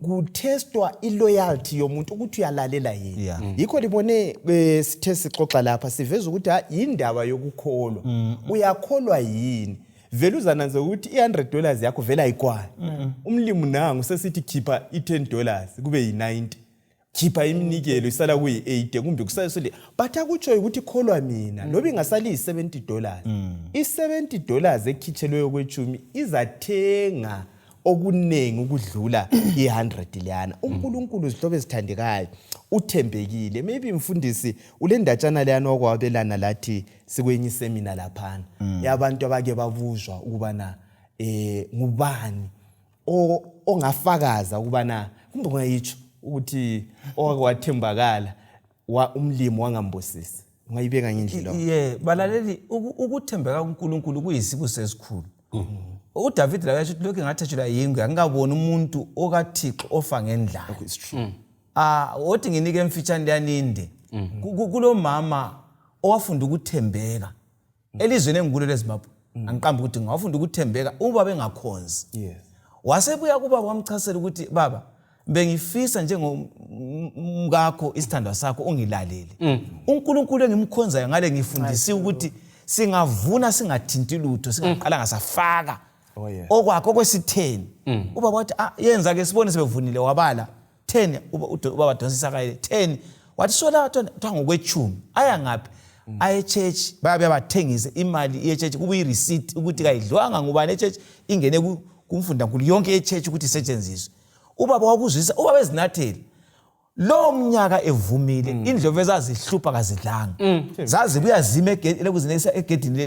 kutestwa i-loyalty yomuntu ukuthi uyalalela yena. Yikho libone sithe sixoxa lapha siveza ukuthi indaba yokukholwa uyakholwa yini. Vele uzananza ukuthi $100 yakho vela ayikwayo. Umlimi nangu sesithi khipha $10 kube yi-90. Khipha iminikelo isala kuyi-80 kumbe kusale but akutsho ukuthi kholwa mina loba ingasali $70. I$70 ekhitshelwe kwechumi izathenga okunengi ukudlula i100 liyana. uNkulunkulu izihlobo ezithandekayo uthembekile. Maybe mfundisi ulendatshana leyana okwabelana lathi sikwenye seminar laphana yabantu abake babuzwa ukubana ngubani ongafakaza ukubana kumbe ngayitsho ukuthi okwathembakala umlimi wangambosisi. Ungayibeka ngendlela. Balaleli ukuthembeka kuNkulunkulu kuyisibo sesikhulu. uDavid la yasho lokho ngathathelwa yingwe angikabona umuntu okaThixo ofa ngendlala. It's true. Othi nginike emfitshane leyaninde. Kulomama owafunda ukuthembeka. Elizweni engikulo leZimbabwe. Angiqamba ukuthi ngawafunda ukuthembeka uba bengakhonzi. Yes. Wasebuya kuba wamchasela ukuthi baba bengifisa njengomkakho isithandwa sakho ungilalele. uNkulunkulu engimkhonzayo ngale ngifundisi ukuthi singavuna singathinti lutho singaqala ngasafaka. Oh yes. Okwakho kwesitheni. Ubaba wathi yenza ke sibone sebevunile wabala 10 ubaba donsisa kaye 10 wathi sola thwa ngokwechumi aya ngaphi aye church bayabe bathengise imali ye church kubuyi receipt ukuthi kayidlwanga ngubani church ingene kumfundankulu yonke ye church ukuthi isetshenziswe. Ubaba wakuzwisa ubaba ezinatheli lo mnyaka evumile indlovu ezazihlupha kazidlanga zazi kuyazima ekuzinesa egedini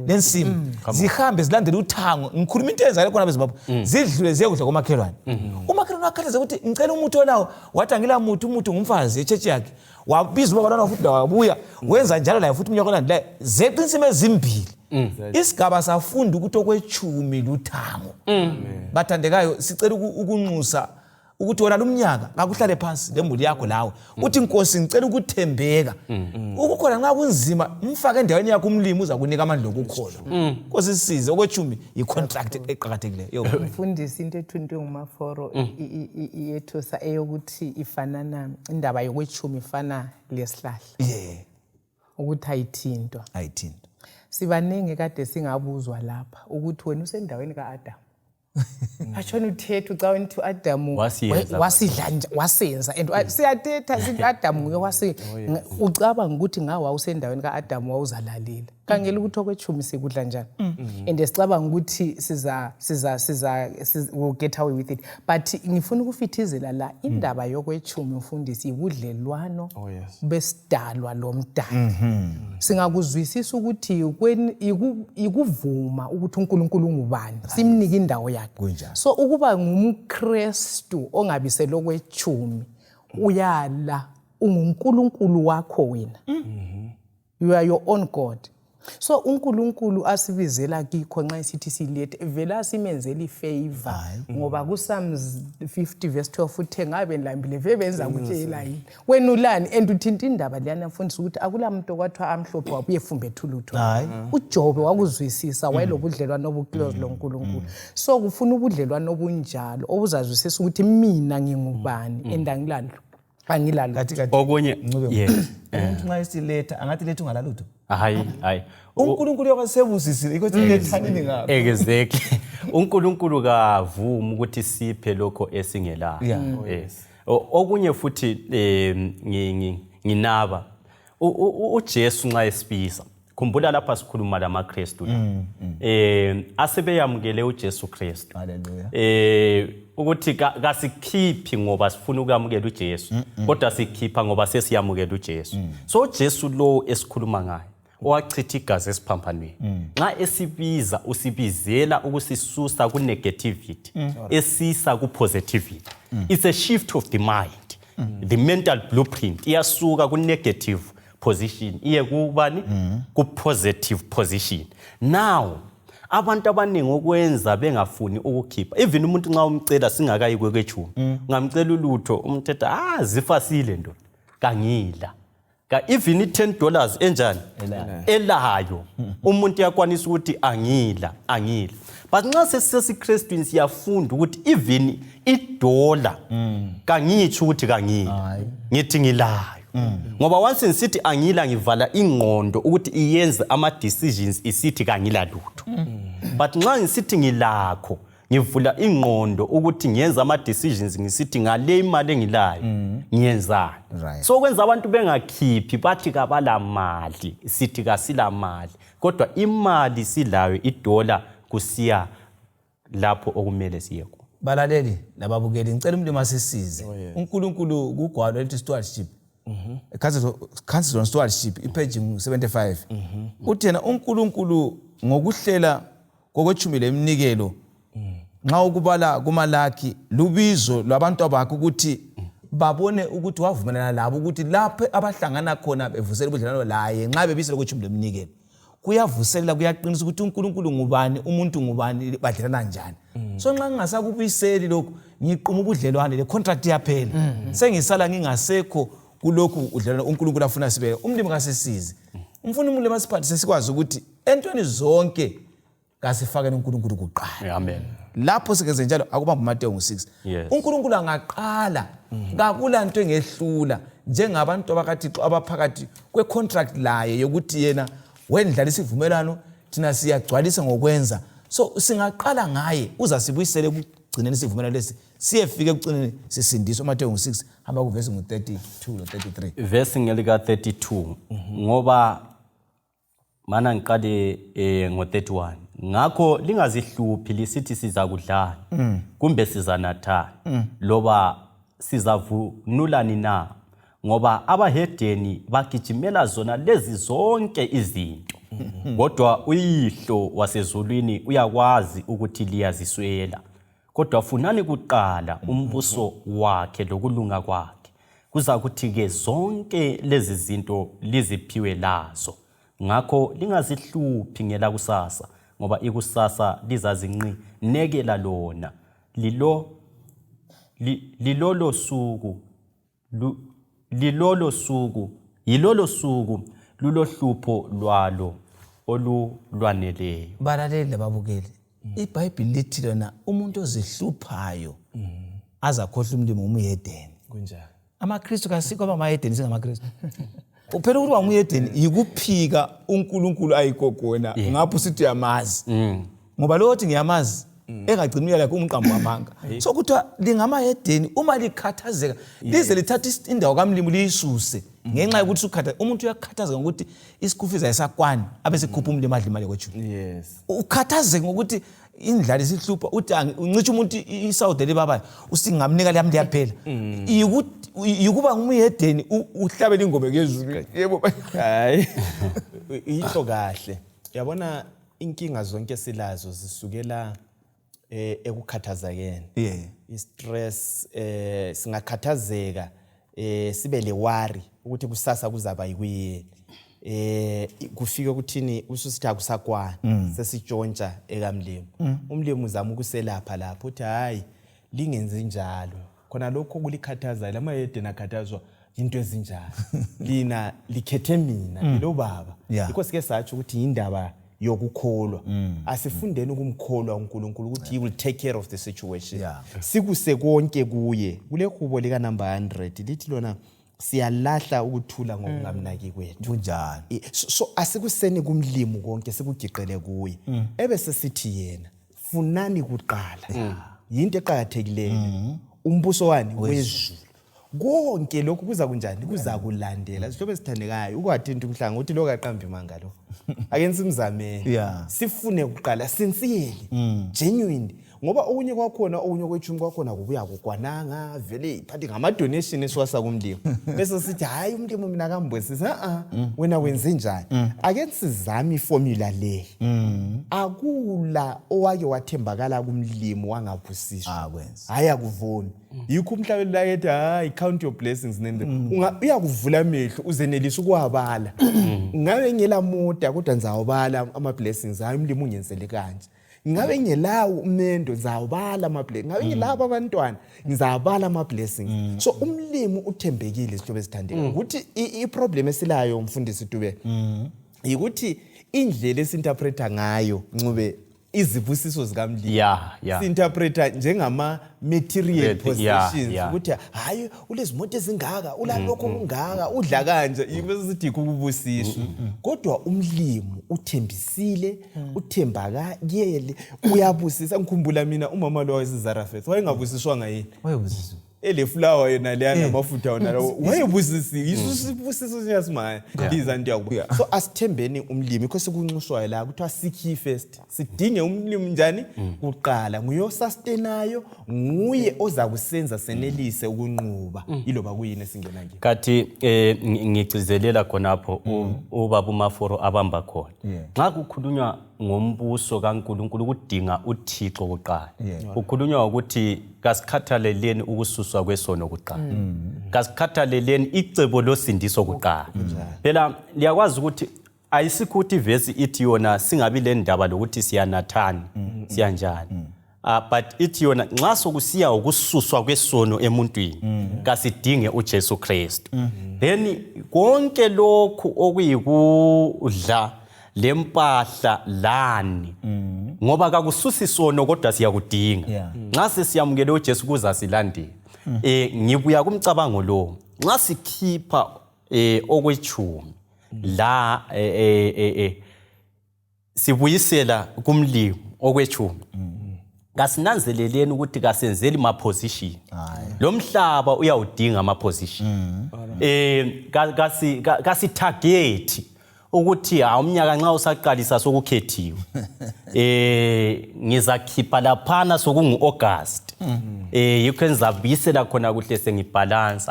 lensimi zihambe zilandele uthango ngikhuluma into enza khona beZimbabwe zidlule ziyekudla komakhelwane. Umakhelwane wakhathaza ukuthi ngicela umuthi onawo wathi angila muthi umuntu ngumfazi echechi yakhe wabiza ubaba lana futhi wabuya wenza njalo la futhi umnyaka olandelayo zeqe insimi ezimbili. Isigaba safunda ukuthi okwechumi luthango. Bathandekayo sicela ukunxusa ukuthi wona lumnyaka ngakuhlale phansi lembuli yakho lawe uthi inkosi ngicela ukuthembeka ukukhona nxa kunzima mfake endaweni yakho umlimi uza kunika amandla okukholwa. Inkosi isize okwechumi icontract eqhakathekileyo. Mfundisi into ethuntu ngumaforo iyethusa eyokuthi ifanana indaba yokwechumi ifana lesihlahla. Ukuthi ayithintwa. Sibaningi kade singabuzwa lapha ukuthi wena usendaweni kaAdam. Ashona uthethe ucawa ukuthi uAdam wasidla nje wasenza and siyathetha sithi Adam nguye wasi ucabanga ukuthi ngawa usendaweni kaAdam wawuzalalela kangela ukuthi okwechumi sikudla njani and esicabanga ukuthi siza will get away with it but ngifuna ukufithizela la indaba yokwechumi mfundisi ibudlelwano besidalwa lomdali. Singakuzwisisa ukuthi ikuvuma ukuthi uNkulunkulu ngubani simnika indawo yakhe. So ukuba ngumKristu ongabiselo kwechumi uyala unguNkulunkulu wakho wena. You are your own God. So uNkulunkulu asibizela kikho nxa isithi silethe vela simenzela ifavor ngoba kuSpsalms 50 verse 12 uthe ngabe nilambile vebenza kutshela yini wena ulani and uthinta indaba leyana mfundisi ukuthi akulamuntu okwathwa amhlophe wabuye fumbethu lutho. uJobe wakuzwisisa wayelobudlelwano obuclose loNkulunkulu. So kufuna ubudlelwano obunjalo obuzazwisisa ukuthi mina ngingubani endangilalo angilalo okunye umuntu nxa isiletha angathi letha ungalalutho. hayi uNkulunkulu yakasebusisile ukuthi lethanini ngapha. Exactly. uNkulunkulu kavuma ukuthi siphe lokho esingelayo. Okunye futhi nginaba uJesu nxa esibisa khumbula lapha sikhuluma lamaKristu la asebeyamukele uJesu Kristu. Haleluya. Ukuthi kasikhiphi ngoba sifuna ukwamukela uJesu kodwa sikhipha ngoba sesiyamukela uJesu. So uJesu lo esikhuluma ngaye owachitha igazi esiphambanweni nxa esibiza usibizela ukusisusa ku negativity esisa ku positivity. It's a shift of the mind. The mental blueprint iyasuka ku negative position iye kubani ku positive position. Now abantu abaningi okwenza bengafuni ukukhipha even umuntu nxa umcela singakayi kwechumi ngamcela ulutho umthetha zifasile ndo kangila ka even $10 enjani elayo umuntu yakwanisa ukuthi angila but nxa sesiKristwini siyafunda ukuthi even $1 kangitsho ukuthi kangila ngithi ngilayo. Ngoba once nsithi angila ngivala ingqondo ukuthi iyenze ama decisions isithi kangila lutho. But nxa ngisithi ngilakho ngivula ingqondo ukuthi ngiyenza ama decisions ngisithi ngale imali engilayo ngiyenzani. So kwenza abantu bengakhiphi bathi kabala mali sithi kasila mali kodwa imali silayo $1 kusiya lapho okumele siye khona. Balaleli nababukeli ngicela umlimi asisize. uNkulunkulu kugwalo elithi stewardship. Council on Stewardship ipage 75. Uthi yena uNkulunkulu ngokuhlela kokwethumi leminikelo nxa ukubala kumalaki lubizo lwabantu abakhe ukuthi babone ukuthi wavumelana labo ukuthi lapho abahlangana khona bevusela ubudlelwano laye nxa bebisela kokwethumi leminikelo kuyavuselela kuyaqinisa ukuthi uNkulunkulu ngubani umuntu ngubani badlelana njani. So nxa ngingasakubiseli lokho ngiqhuma ubudlelwane le contract yaphela sengisala ngingasekho kulokhu udlelwano uNkulunkulu afuna sibe umlimi kasesizi. Umfuna umlimi asiphathe sesikwazi ukuthi entweni zonke kasifakeni uNkulunkulu kuqala. Amen. Lapho sikenze njalo akubamba uMateyu 6. uNkulunkulu angaqala kakula nto engehlula njengabantu abakaThixo abaphakathi kwecontract laye yokuthi yena wendlala isivumelwano thina siyagcwalisa ngokwenza. So singaqala ngaye uzasibuyisele ukugcineni isivumelwano lesi siyefike ekucineni sisindiswa. uMateyu 6 hamba kuvesi ngo32 no33. Verse ngelika 32 ngoba mana ngiqale ngo31 ngakho lingazihluphi lisithi siza kudlala kumbe sizanathana loba sizavunulani na ngoba abahedeni bagijimela zona lezi zonke izinto kodwa uyihlo wasezulwini uyakwazi ukuthi liyaziswela. Kodwa funani kuqala umbuso wakhe lokulunga kwakhe kuza kuthi ke zonke lezi zinto liziphiwe lazo. Ngakho lingazihluphi ngela kusasa ngoba ikusasa lizazinqinekela lona yilolo suku lulohlupho lwalo olulwaneleyo. Balaleli lababukeli iBhayibheli lithi lona umuntu ozihluphayo azakhohlwa umlimo umuyedeni. Kunjani? AmaKristu kasikho abamayedeni singamaKristu. Uphela ukuthi wanguyedeni yikuphika uNkulunkulu ayikogona ngapho sithi uyamazi. Ngoba lo othi ngiyamazi engagcini yakhe umqambo wamanga. So kuthiwa lingamayedeni uma likhathazeka lize lithatha indawo kaMlimi liyisuse ngenxa yokuthi umuntu uyakhathazeka ngokuthi isikhufiza esakwani abe sikhupha umlimi adla imali kwethu. Yes. Ukhathazeka ngokuthi indlala isihlupha uthi uncisha umuntu isawude libabayo usingamnika lamli yaphela. Yikuba ngumuyedeni uhlabela ingoma ngezulu. Yebo. Hayi. Ihlo kahle. Yabona inkinga zonke silazo zisukela ekukhathazakeni. Istress singakhathazeka sibe le worry ukuthi kusasa kuzaba yikuyini. Kufika ukuthini ususithi akusakwana sesitshontsha ekamlimi. Umlimi uzama ukuselapha lapho uthi hayi lingenze njalo. Khona lokho kulikhathaza lamayedeni akhathazwa into ezinjalo. Lina likhethe mina lo baba. Yikho sike sathi ukuthi indaba yokukholwa. Asifundeni ukumkholwa uNkulunkulu ukuthi he will take care of the situation. Sikuse konke kuye. Kule khubo lika number 100 lithi lona siyalahla ukuthula ngokungamnaki kwethu. Kunjani? So asikuseni kumlimi konke sikugiqele kuye. Ebese sithi yena funani kuqala. Yinto eqhakathekileyo. Umbuso wani wezulu. Konke lokhu kuza kunjani? Kuza kulandela. Sihlobo esithandekayo ukwathinta umhlanga uthi lokho aqambi manga lo. Ake simzameni. Sifune kuqala sincerely, genuine. Ngoba okunye kwakhona okunye kwethu kwakhona kubuya kugwananga vele iphathi ngama donation esiwasa kumlimo. Bese sithi hayi umlimo mina kambwesisa wena wenze njani? Ake sizame iformula le. Akula owake wathembakala kumlimo wangabusiswa. Hayi akuvoni. Yikho umhlabeni la ethi hayi count your blessings nende. Uyakuvula amehlo uzenelisa ukuwabala. Ngabe ngela moda kodwa nizawubala ama blessings hayi umlimo ungenzele kanje. Ngabe ngelawo umendo ngizawubala ama blessings. Ngabe ngilabo abantwana ngizawubala ama blessings. So umlimi uthembekile isihlobo esithandeka. Ukuthi iproblem esilayo umfundisi Dube. Ukuthi indlela esinterpreta ngayo Ncube izibusiso zikamlimi. Sinterpreta njengama material possessions ukuthi hayi ulezimoto ezingaka ulalokho kungaka udla kanje bese sithi kubusiswa. Kodwa umlimi uthembisile uthembakele uyabusisa. Ngikhumbula mina umama lo wayeZarafeth wayengabusiswanga yini? Wayebusiswa. ele flower yena le amafutha wona lawo wayebusisi isusibusiso siyasimaya izanti yakuba so asithembeni umlimi because kunxuswayo la kuthiwa seek ye first sidinge umlimi njani kuqala nguyo sustainayo nguye oza kusenza senelise ukunquba iloba kuyini esingena nje kathi ngicizelela khonapho ubaba uMaforo abamba khona nxa kukhulunywa ngombuso kaNkulunkulu kudinga uThixo kuqala ukukhulunywa ukuthi kasikhathaleleni ukususwa kwesono kuqala kasikhathaleleni icebo losindiso kuqala phela liyakwazi ukuthi ayisikho ukuthi ivesi ithi yona singabi le ndaba lokuthi siyanathani siyanjani but ithi yona nxa sokusiya ukususwa kwesono emuntwini kasidinge uJesu Kristu then konke lokhu okuyikudla lempahla lani ngoba kakususi isono kodwa siyakudinga nxa sesiyamukele uJesu kuza silandela ngibuya kumcabango lo nxa sikhipha okwechumi la sibuyisela kumlimi okwechumi kasinanzeleleni ukuthi kasenzeli ma position lo mhlaba uyawudinga ama position kasi target ukuthi umnyaka nxa usaqalisa sokukhethiwe ngizakhipha laphana sokungu August yikwenza bisela khona kuhle sengibalance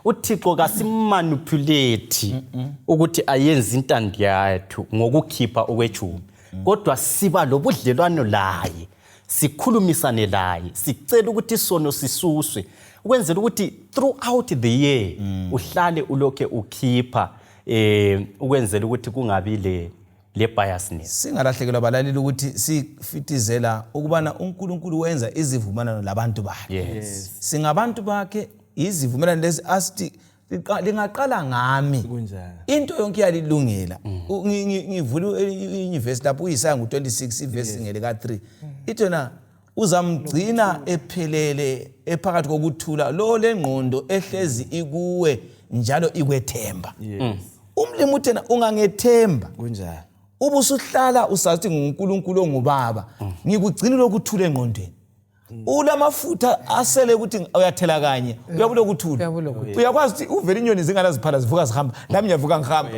uThixo kasimanipulate ukuthi ayenze intando yethu ngokukhipha okwechumi kodwa siba lobudlelwano laye sikhulumisane laye sicela ukuthi isono sisuswe ukwenzela ukuthi throughout the year uhlale ulokhe ukhipha ukwenzela ukuthi kungabi le biasness singalahlekelwa balaleli ukuthi sifitizela ukubana uNkulunkulu wenza izivumelwano labantu bakhe singabantu bakhe izivumelwano lezi asithi lingaqala ngami into yonke yalilungela ngivula iuniversity lapho uyisaya ngo26 ivesi ngeleka 3 ithona uzamgcina ephelele ephakathi kokuthula lo lengqondo ehlezi ikuwe njalo ikwethemba umlimi uthena ungangethemba kunjani ubusuhlala usathi nguNkulunkulu ongubaba ngikugcina lokuthula engqondweni ulamafutha asele ukuthi uyathela kanye uyabula ukuthula uyakwazi ukuthi uvela inyoni zingalaziphala zivuka zihamba nami ngiyavuka ngihamba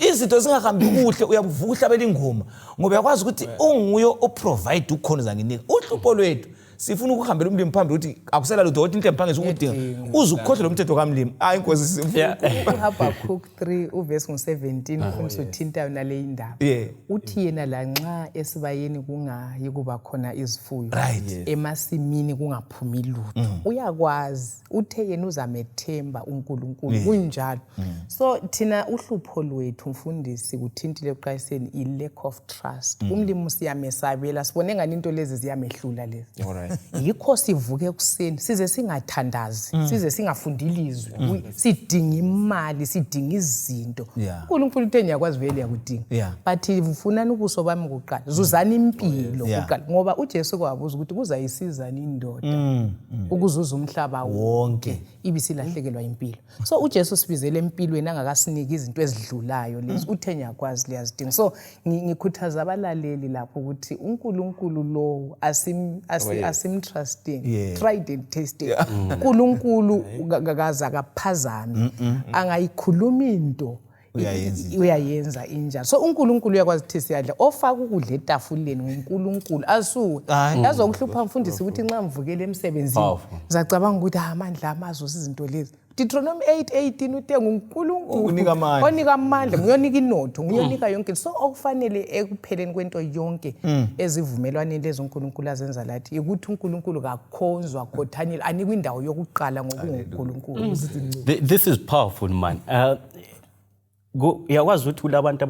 izinto zingahambi kuhle uyavuka uhlabela ingoma ngoba uyakwazi ukuthi unguyo oprovide ukhona zanginika uhlupho lwethu sifuna ukuhambela umlimi phambili ukuthi akusela lutho ukuthi into emphangisa ukudinga uzukhohle lo mthetho kamlimi inkosi sifuna uHabakuk 3 uvesi ngo17 ufundisa uthinta nale indaba uthi yena lanxa esibayeni kungayi kuba khona izifuyo emasimini kungaphumi lutho uyakwazi uthe yena uzamethemba uNkulunkulu kunjalo so thina uhlupho lwethu mfundisi kuthintile eqayiseni i lack of trust umlimi siyamesabela sibone ngani into lezi ziyamehlula lezi yikho sivuke ekuseni size singathandazi size singafundili izwi sidinga imali sidinga izinto uNkulunkulu utheni yakwazi vele yakudinga but ufunani ubuso bami kuqala zuzana impilo kuqala ngoba uJesu kwabuza ukuthi kuzayisizana indoda ukuzuza umhlaba wonke ibisilahlekelwa impilo so uJesu sibizele empilweni angakasiniki izinto ezidlulayo lezi utheni yakwazi liyazidinga so ngikhuthaza abalaleli lapho ukuthi uNkulunkulu lo asimtrusting tried and tested uNkulunkulu akaza akaphazami angayikhuluma into uyayenza injalo so uNkulunkulu uyakwazi ukuthi siyadla ofaka ukudla etafuleni uNkulunkulu asuke yazokuhlupha mfundisi ukuthi nxa mvukele emsebenzini zacabanga ukuthi amandla amazo izinto lezi Deuteronomy 8:18 uthe nguNkulunkulu onika amandla nguyonika inotho nguyonika yonke so okufanele ekupheleni kwento yonke ezivumelwaneni lezi uNkulunkulu azenza lathi ukuthi uNkulunkulu kakhonzwa khothanyela anikwe indawo yokuqala ngokuNkulunkulu This is powerful man yakwazi ukuthi kulabantu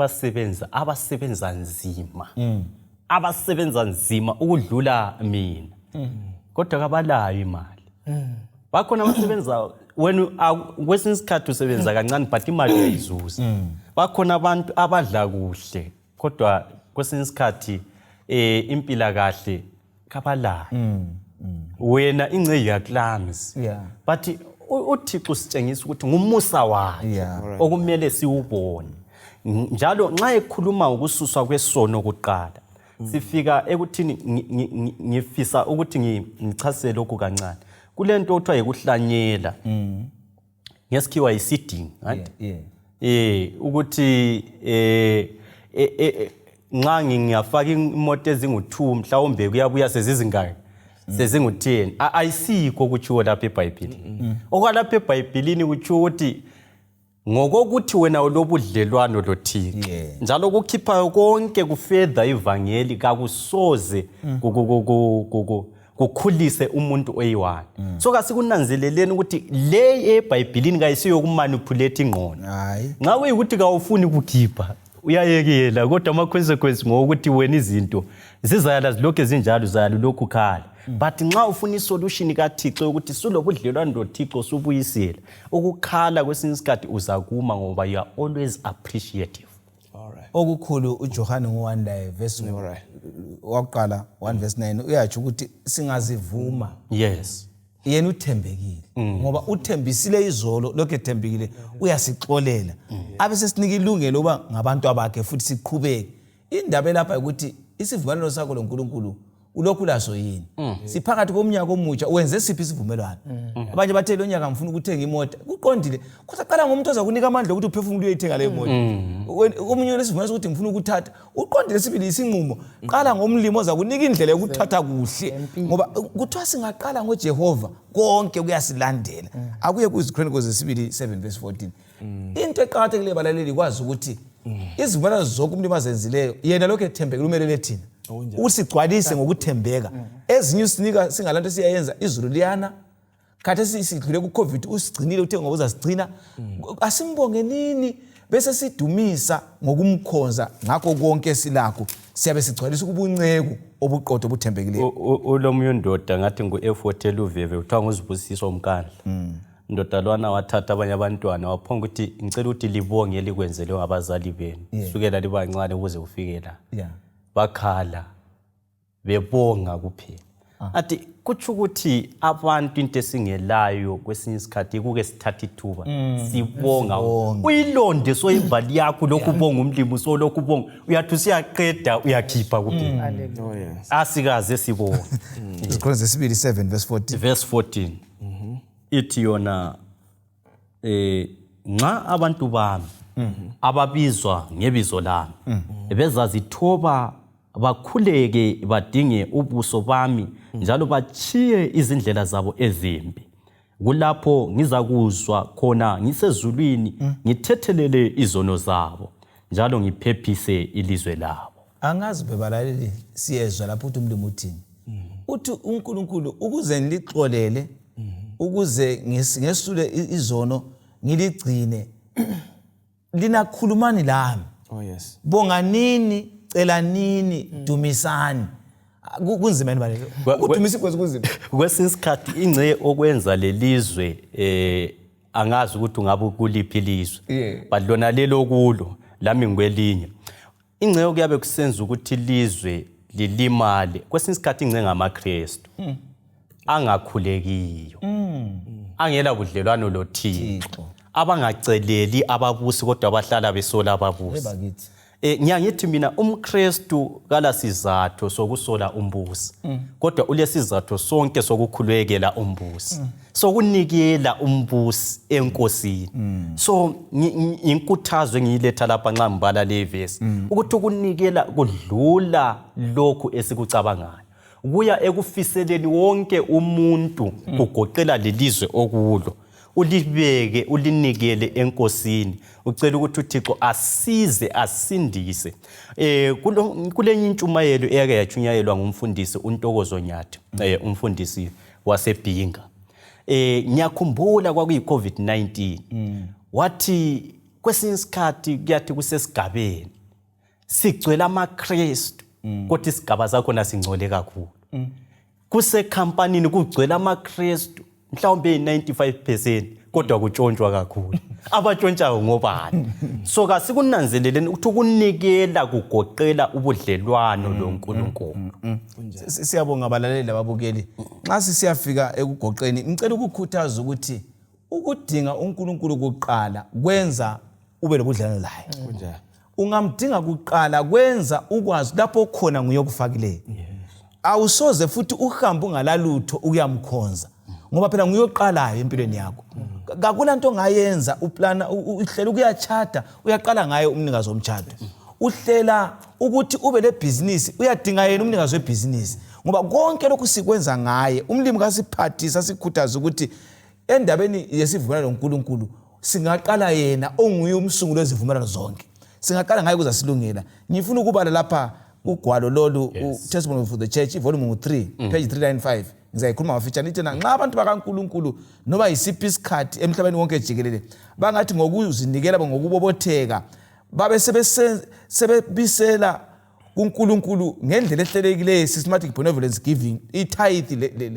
abasebenza nzima ukudlula mina kodwa kabalayo imali bakhona abasebenza kwesinye isikhathi usebenza kancane but imali uyayizuza bakhona abantu abadla kuhle kodwa kwesinye isikhathi impilakahle kabalayo wena ingceke yaklams but uThixo sitshengisa ukuthi ngumusa wakhe okumele siwubone njalo nxa ekhuluma ukususwa kwesono kuqala sifika ekuthini ngifisa ukuthi ngichasele lokhu kancane kulento othiwa yikuhlanyela ngesikhiwa yiseeding, right? Ukuthi nxa ngiyafaka imoto ezingu2 mhlawumbe kuyabuya sezizingaki sezingu10 ayisikho kutshiwo lapha eBhayibhelini. Okwalapha eBhayibhelini kutshiwo ukuthi ngokokuthi wena ulobudlelwano loThixo njalo kukhipha konke kufeda ivangeli kakusoze kukhulise umuntu oyiwani. So kasikunanzeleleni ukuthi le eBhayibhelini kayisiyo kumanipulate ingqondo. Nxa uyikuthi kawufuni ukukhipha uyayekela kodwa ama consequences ngokuthi wena izinto zizayala zilokho zinjalo zayala lokhu khala. But nxa ufuna isolution kaThixo ukuthi sulobudlelwano loThixo subuyisela ukukhala kwesinye isikhathi uzakuma ngoba you are always appreciative. Okukhulu uJohane ngo1 verse waqala 1 verse 9 uyathi ukuthi singazivuma. Yes. Yena uthembekile ngoba uthembisile izolo lokho ethembekile uyasixolela abe sesinika ilungelo loba ngabantu abakhe futhi siqhubeke. Indaba lapha ukuthi isivumelwano sakho loNkulunkulu ulokhu laso yini siphakathi komnyaka omutsha wenze siphi isivumelwano. Abanye bathe lo nyaka ngifuna ukuthenga imoto kuqondile kodwa qala ngomuntu ozakunika amandla ukuthi uphefumule uyithenga le moto. Omunye lesivumelwano ukuthi ngifuna ukuthatha uqondile sibili isinqumo qala ngomlimo ozakunika indlela yokuthatha kuhle ngoba kuthiwa singaqala ngoJehova konke kuyasilandela. Akuye kuZichronicles sesibili 7 verse 14. Into eqhakathekile balaleli kwazi ukuthi izivumelwano zonke umlimi azenzileyo yena lokho ethembekile umelele thina usigcwalise ngokuthembeka. Ezinye usinika singalanto siyayenza izulu liyana khathe sidlule kuCovid usigcinile uthe ngoba uzasigcina asimbonge nini bese sidumisa ngokumkhonza ngakho konke silakho siyabe sigcwalisa ubunceku obuqotho obuthembekileyo. Ulomunye ndoda ngathi nguEffortel uveve uthiwa nguZibusiso umkandla. Ndoda lwana wathatha abanye abantwana waphonga ukuthi ngicela ukuthi libonge elikwenzele abazali benu sukela libancane ukuze ufike la. Bakhala bebonga kuphela. Athi kutsho ukuthi abantu into esingelayo kwesinye isikhathi kuke sithatha ithuba sibonga uyilonde soyimbali yakho lokhu ubonga umlimo so lokhu ubonga uyathi usiyaqeda uyakhipha kuphela. Hallelujah. Asikaze sibonga. Isifundo sesibili 7 verse 14. Verse 14 ithi yona nxa abantu bami ababizwa ngebizo lami bezazithoba bakhuleke badinge ubuso bami njalo bachiye izindlela zabo ezimbi kulapho ngizakuzwa khona ngisezulwini ngithethelele izono zabo njalo ngiphephise ilizwe labo. Angazi bebalaleli siyezwa lapho uthi umlimi uthini uthi uNkulunkulu ukuze ngilixolele ukuze ngesule izono ngiligcine linakhulumani lami. Bonga nini cela nini dumisani kunzima nibale ukudumisa ikwenza kunzima kwesinye isikhathi ingce okwenza lelizwe angazi ukuthi ungabe kuliphi ilizwe but lona lelo kulo lami ngikwelinye ingce okuyabe kusenza ukuthi ilizwe lilimale kwesinye isikhathi ingce ngamaKristu angakhulekiyo angela budlelwano loThixo abangaceleli ababusi kodwa abahlala besola ababusi. Ngiyangithi mina umKristu kala sizathu sokusola umbusi kodwa ulesizathu sonke sokukhulekela umbusi sokunikela umbusi enkosini. So inkuthazo engiyiletha lapha nxa ngibala le verse ukuthi ukunikela kudlula lokhu esikucabangayo kuya ekufiseleni wonke umuntu kugoqela lelizwe okulo ulibeke ulinikele enkosini ucela ukuthi uThixo asize asindise. Kulenye intshumayelo eyake yachunyayelwa ngumfundisi uNtokozo Nyathi umfundisi waseBhinga. Ngiyakhumbula kwakuyi COVID-19 wathi kwesinye isikhathi kuyathi kusesigabeni sigcwele amaKristu kodwa isigaba sakho nasingcole kakhulu. Kuse company kugcwele amaKristu mhlawumbe 95% kodwa kutshontshwa kakhulu. Abatshontshayo ngobani? So kasikunanzeleleni ukuthi ukunikela kugoqela ubudlelwano loNkulunkulu. Siyabonga abalaleli lababukeli. Nxa siyafika ekugoqeni ngicela ukukhuthaza ukuthi ukudinga uNkulunkulu kuqala kwenza ube lobudlelwano laye. Ungamdinga kuqala kwenza ukwazi lapho khona nguye okufakileyo. Awusoze futhi uhambe ungalalutho ukuyamkhonza ngoba phela nguyoqalayo empilweni yakho. Kakulanto ongayenza uplana uhlela ukuyachata uyaqala ngayo umnikazi womtchado. Uhlela ukuthi ube le business uyadinga yena umnikazi webusiness ngoba konke lokhu sikwenza ngaye umlimi kasiphathisa sikhuthaza ukuthi endabeni yesivumelwano noNkulunkulu singaqala yena onguye umsunguli wezivumelwano zonke. Singaqala ngaye kuza silungela. Ngifuna ukubala lapha ugwalo lolu Testimony for the Church volume 3 page 395. Ngizayikhuluma ngafitshane ithi nxa abantu bakaNkulunkulu noba yisiphi isikhathi emhlabeni wonke jikelele bangathi ngokuzinikela ngokubobotheka babe sebebisela kuNkulunkulu ngendlela ehlelekileyo systematic benevolence giving itithe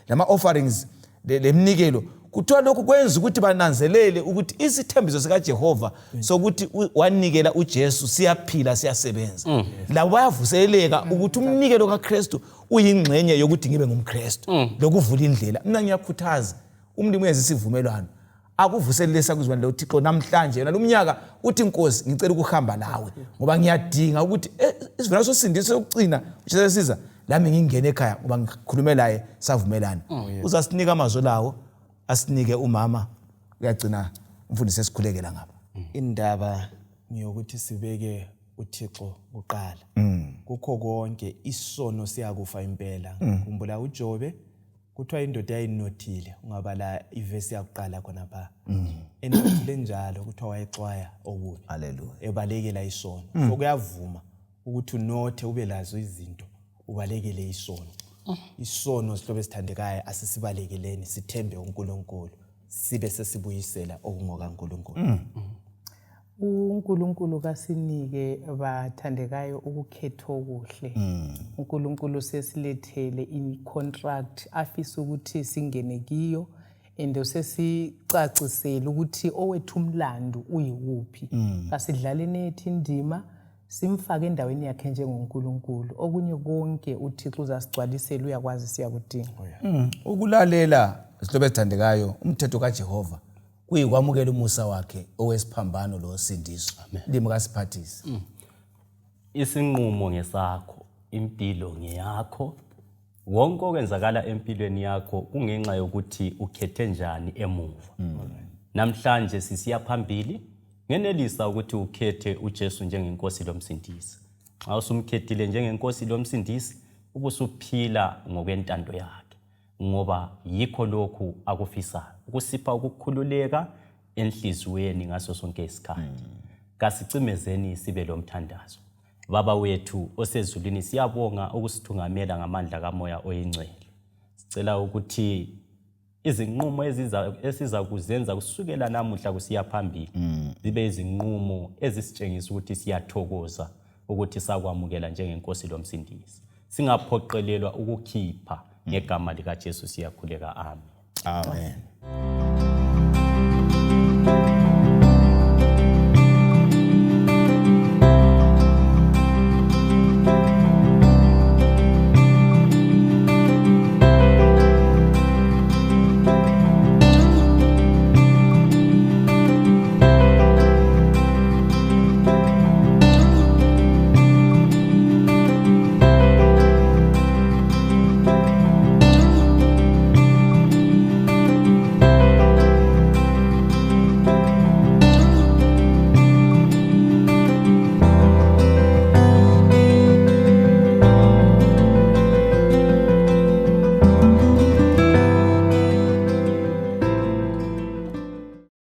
lama offerings lemnikelo kuthiwa lokhu kwenza ukuthi bananzelele ukuthi isithembiso sika Jehova sokuthi wanikela uJesu siyaphila siyasebenza. Labo bayavuseleka ukuthi umnikelo kaKristu uyingxenye yokuthi ngibe ngumKristu lokuvula indlela. Mina ngiyakhuthaza umlimi uyenza isivumelwano akuvuselele sakuzwana lo Thixo namhlanje yena lumnyaka uthi Nkosi ngicela ukuhamba nawe ngoba ngiyadinga ukuthi isivumelwano sosindiso sokucina usesiza lami ngingene ekhaya ngoba ngikhulume laye savumelana. Uzasinika amazwi lawo asinike umama uyagcina umfundisi esikhulekela ngapha. Indaba ngiyokuthi sibeke uThixo uqala. Kukho konke isono siyakufa impela. Kumbula uJobe kuthiwa indoda yayinothile ungabala ivesi yakuqala khona pha. Enothile njalo kuthiwa wayexwaya okubi. Haleluya. Ebalekela isono. So kuyavuma ukuthi unothe ube lazo izinto ubalekele isono. Isono sihlobo esithandekayo asisibalekeleni sithembe uNkulunkulu sibe sesibuyisela okungokaNkulunkulu. uNkulunkulu kasinike bathandekayo ukukhetha okuhle. uNkulunkulu sesilethele icontract afisa ukuthi singene kiyo and sesicacisela ukuthi owethu umlando uyikuphi. Kasidlale nethi indima simfake endaweni yakhe njengoNkulunkulu. Okunye konke uThixo uzasigcwalisela uyakwazi siyakudinga. Ukulalela sihlobo esithandekayo umthetho kaJehova kuyikwamukela umusa wakhe owesiphambano lo sindiso. Ndimi kasiphathisa. Isinqumo ngesakho, impilo ngeyakho. Wonke okwenzakala empilweni yakho kungenxa yokuthi ukhethe njani emuva. Namhlanje sisiya phambili ngenelisa ukuthi ukhethe uJesu njengenkosi lomsindisi. Xa usumkhethile njengenkosi lomsindisi ubusuphila ngokwentando yakhe ngoba yikho lokhu akufisayo ukusipha ukukhululeka enhliziyweni ngaso sonke isikhathi. Kasicimezeni sibe lomthandazo. Baba wethu osezulwini siyabonga ukusithungamela ngamandla kaMoya oyingcwele. Sicela ukuthi izinqumo esiza kuzenza kusukela namuhla kusiya phambili zibe izinqumo ezisitshengisa ukuthi siyathokoza ukuthi sakwamukela njengenkosi lomsindisi. Singaphoqelelwa ukukhipha ngegama likaJesu siyakhuleka. Amen. Amen.